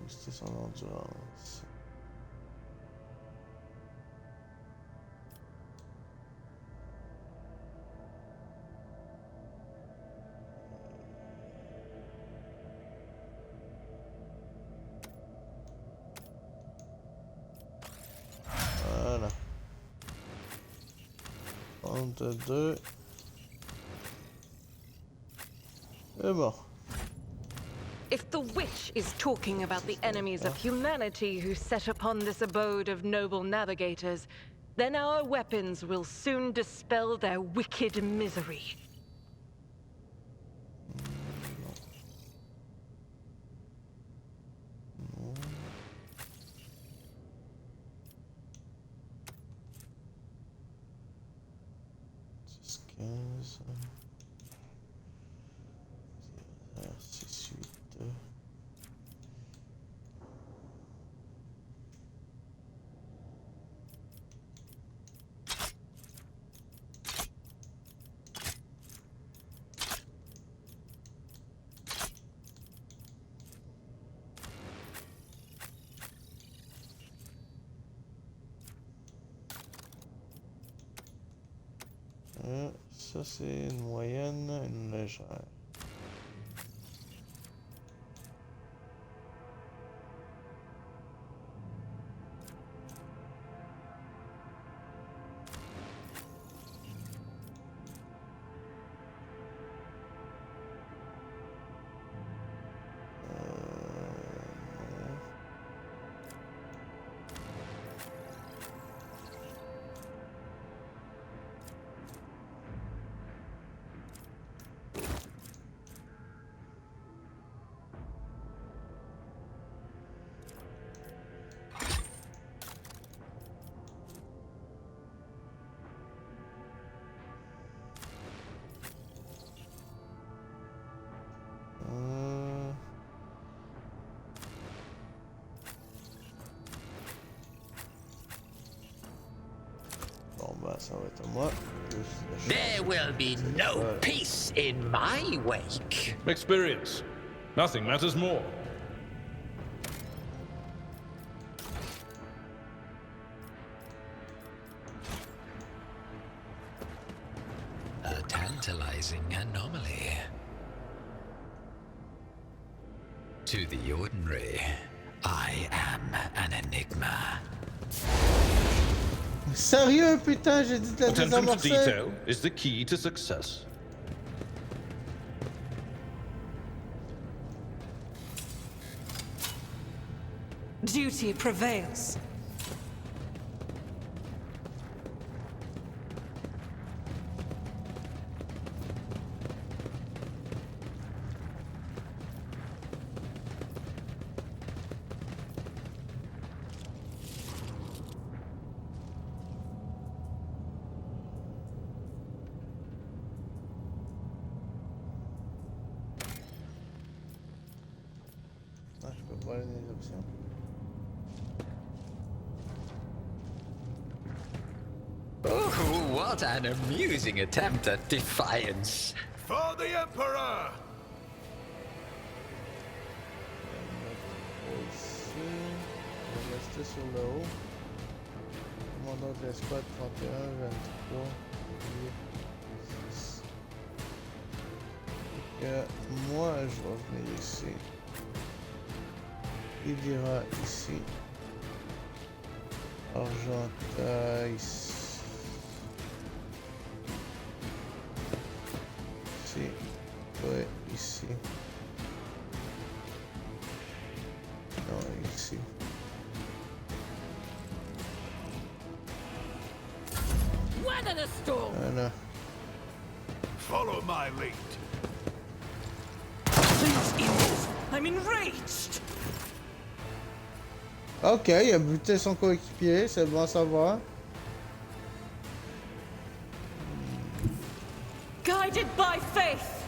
Booster son endurance. Voilà. 32. Et bon. If the witch is talking about the enemies of humanity who set upon this abode of noble navigators, then our weapons will soon dispel their wicked misery. Ça c'est une moyenne, une légère. ça va être à moi. There will be no peace in my wake. Experience. Nothing matters more. A tantalizing anomaly. To the ordinary, I am an enigma. Sérieux, putain, j'ai dit de la Attention to désamorcer. detail is the key to success. Duty prevails. Ah, je peux pas aller dans les options. Oh, what an amusing attempt at defiance. For the Emperor! Ici, on va rester sur le haut. Commandant de l'escouade 31, 23, 6. Moi, je vais venir ici. Il ira ici. Argenta ici. Ici. Ouais, ici. Non, ici. Weather the storm! Voilà. Follow my lead. Please, Edith. I'm enraged. Ok, il a buté son coéquipier, c'est bon à savoir. Guided by faith.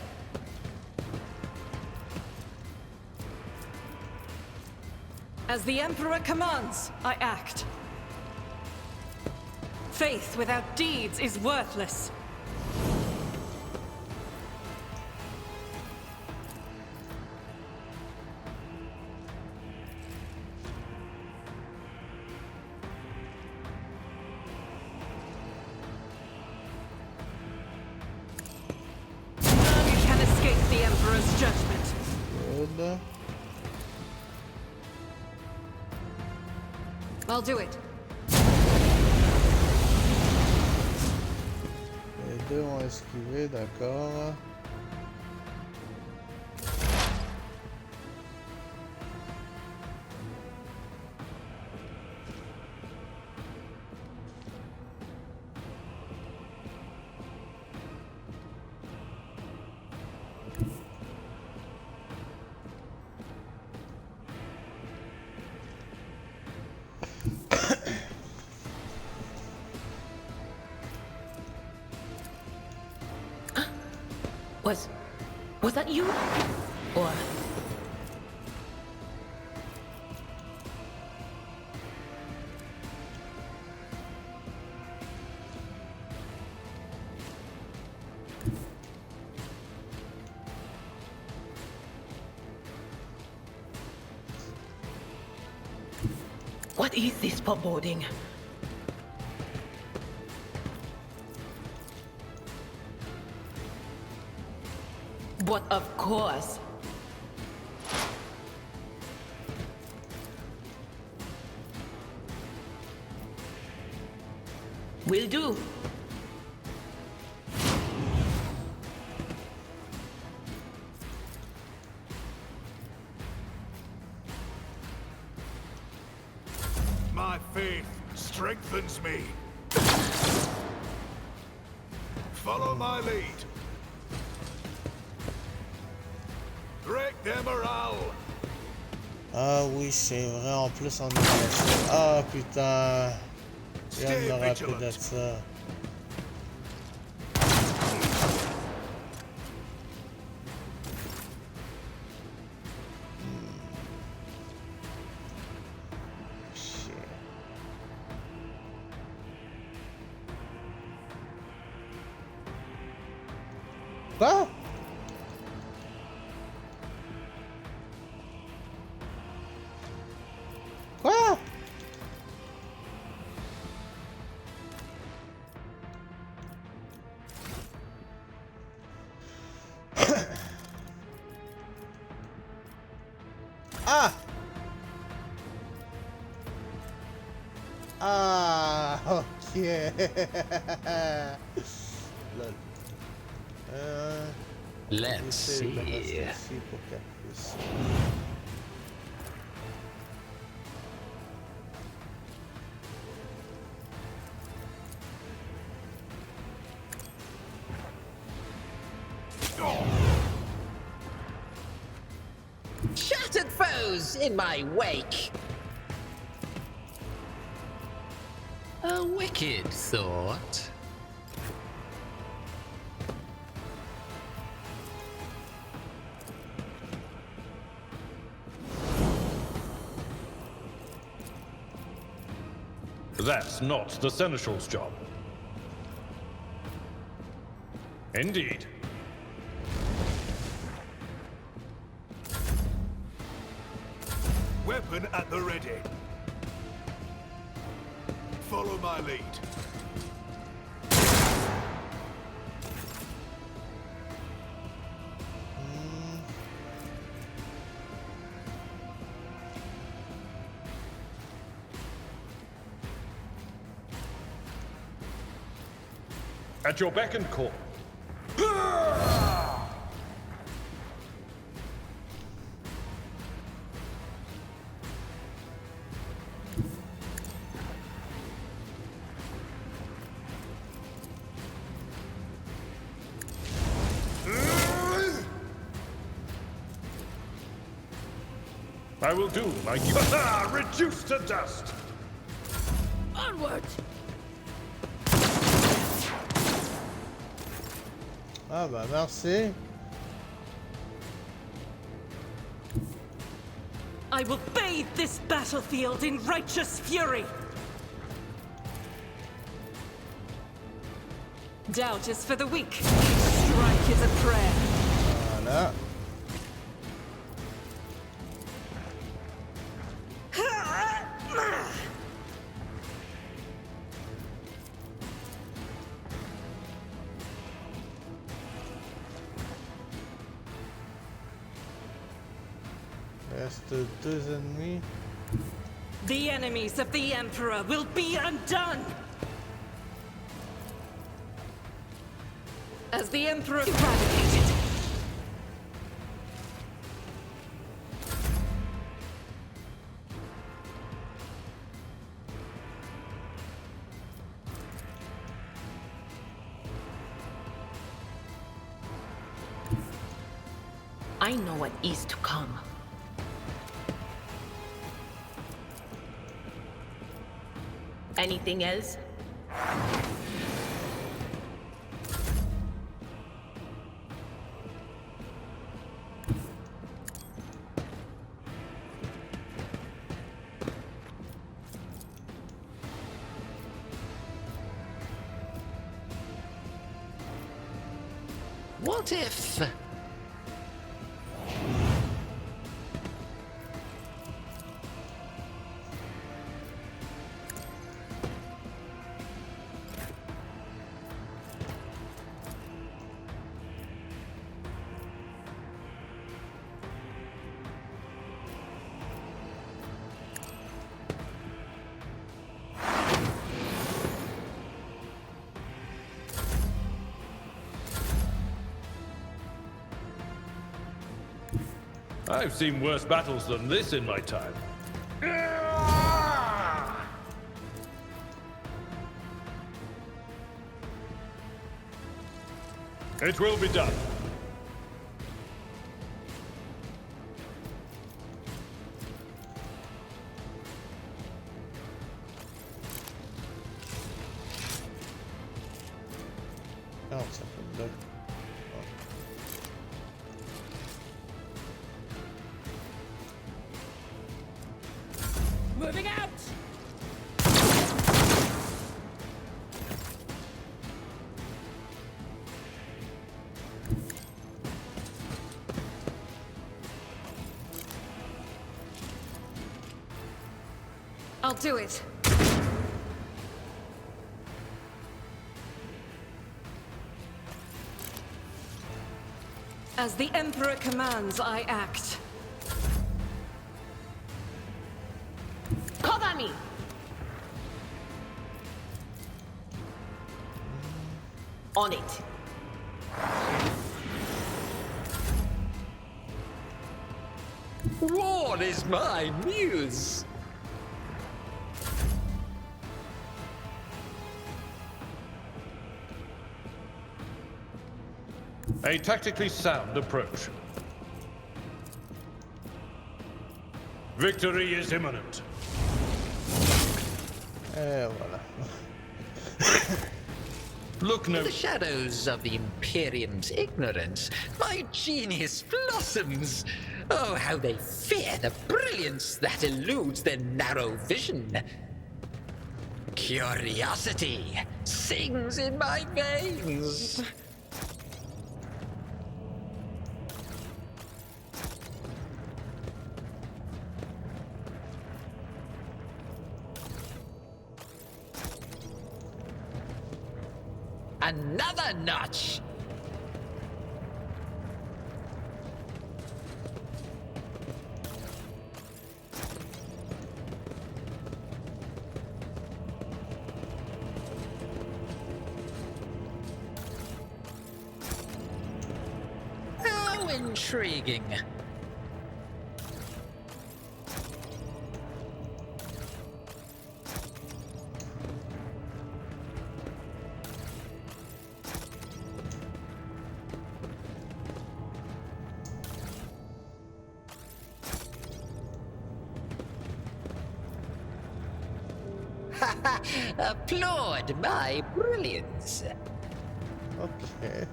As the Emperor commands, I act. Faith without deeds is worthless. None can escape the Emperor's judgment. Good. I'll do it. Les deux ont esquivé, d'accord. Was that you? Or... What is this foreboding? But of course. Will do. My faith strengthens me. Follow my lead. Break their morale. Ah oui, c'est vrai, en plus on est resté. Ah putain. Je viens de me rappeler de ça. Shit. Quoi? Quoi? Ah! Ah, ok. Lol. Let's see. Ici pour qu'elle puisse. Shattered foes in my wake. A wicked thought. That's not the Seneschal's job. Indeed. Weapon at the ready. Follow my lead. At your beck and call. I will do my reduced to dust. Onward! Ah bah merci. I will bathe this battlefield in righteous fury. Doubt is for the weak. Strike is a prayer. Voilà. Reste 2 ennemis. The enemies of the Emperor will be undone! As the Emperor eradicated. I know what is to come. Anything else? What if... I've seen worse battles than this in my time. It will be done. Non, ça fait 2. Moving out! I'll do it. As the Emperor commands, I act. Cover me! On it. War is my muse. A tactically sound approach. Victory is imminent. Et voilà. Look no... In the shadows of the Imperium's ignorance, my genius blossoms. Oh, how they fear the brilliance that eludes their narrow vision. Curiosity sings in my veins. Another notch! How intriguing. Applaud my brilliance. Okay.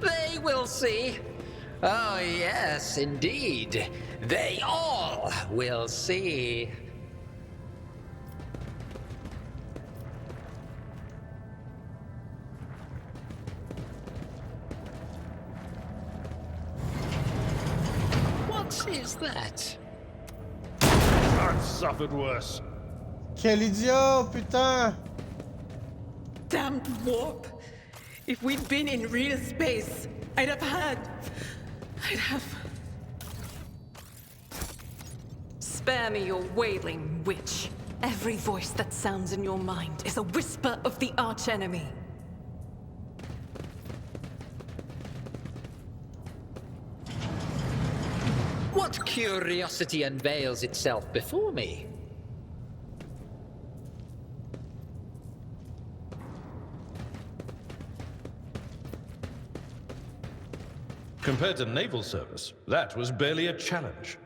They will see. Oh, yes, indeed. They all will see. What is that? I've suffered worse. Quel idiot, putain! Damned warp. If we'd been in real space, I'd have... Spare me your wailing, witch. Every voice that sounds in your mind is a whisper of the archenemy. What curiosity unveils itself before me? Compared to naval service, that was barely a challenge.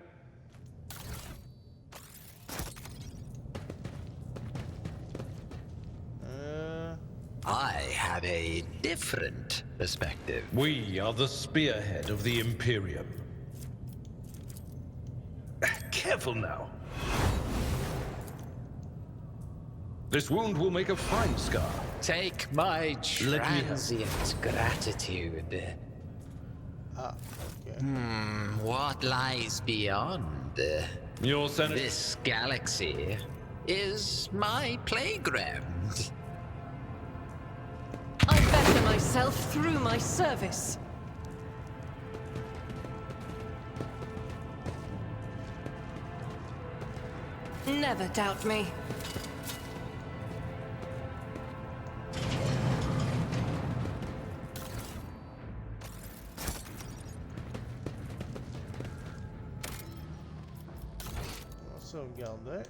I have a different perspective. We are the spearhead of the Imperium. Careful now. This wound will make a fine scar. Take my Let me help. transient gratitude. Ah, okay. What lies beyond? Your Senate... This galaxy is my playground. I better myself through my service. Never doubt me. On va sauvegarder.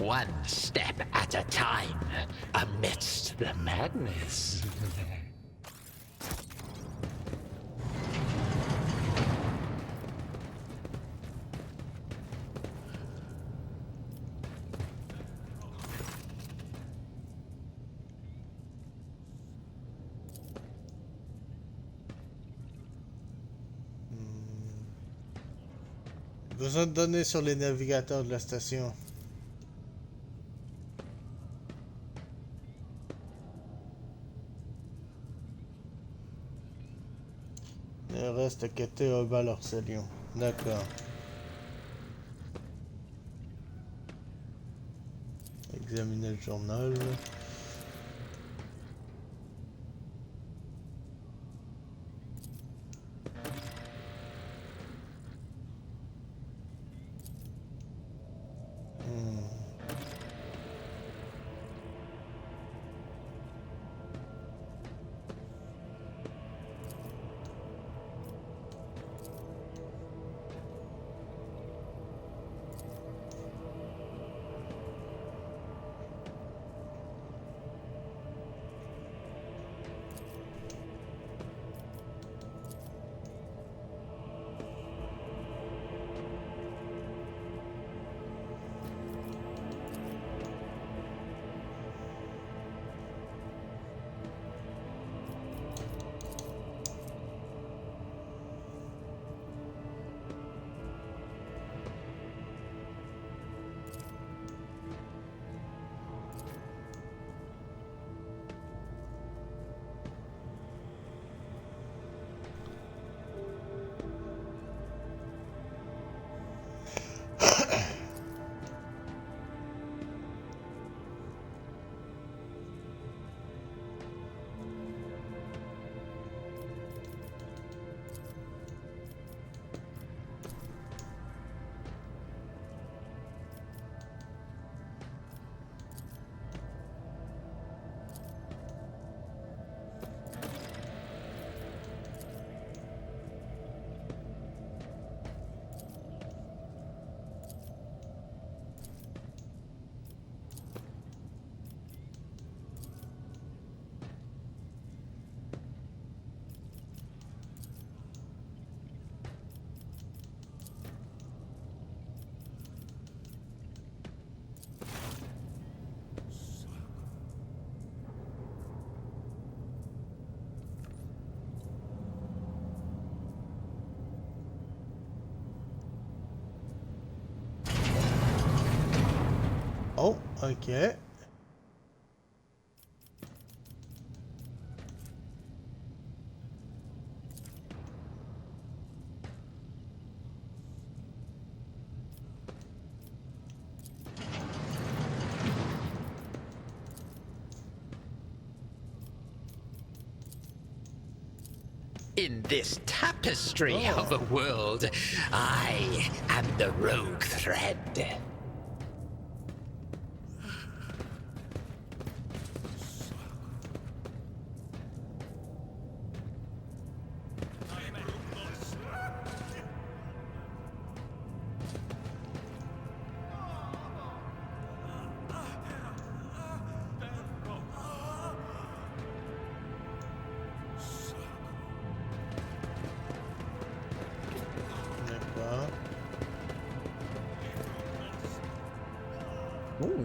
One step at a time, amidst the madness. Besoin de données sur les navigateurs de la station. Il reste à quêter au bal Orcelion. D'accord. Examiner le journal. Oh, ok. In this tapestry of a world, I am the rogue thread.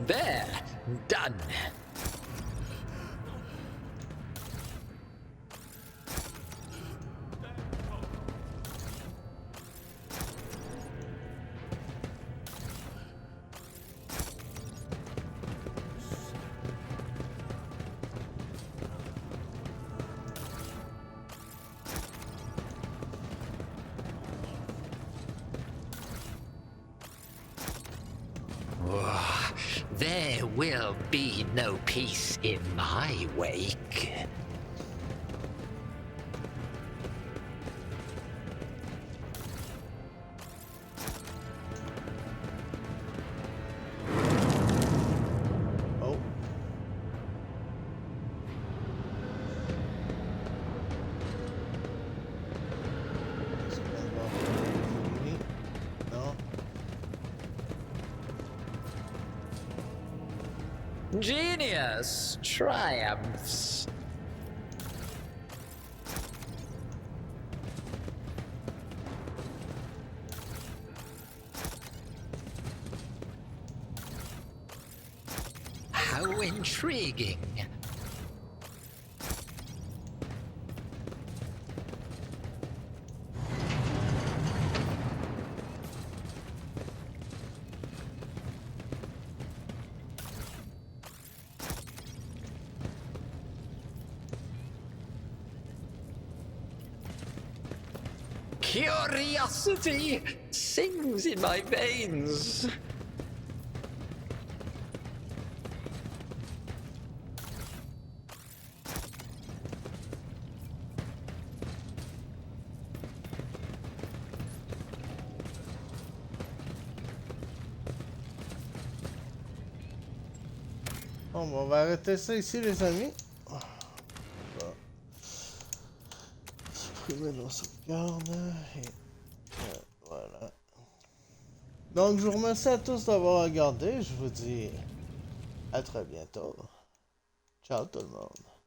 There, done. There will be no peace in my wake. Genius triumphs. How intriguing. Curiosity sings in my veins. Bon, on va arrêter ça ici, les amis. Supprimer nos sauvegardes. Et voilà. Donc, je vous remercie à tous d'avoir regardé. Je vous dis à très bientôt. Ciao tout le monde.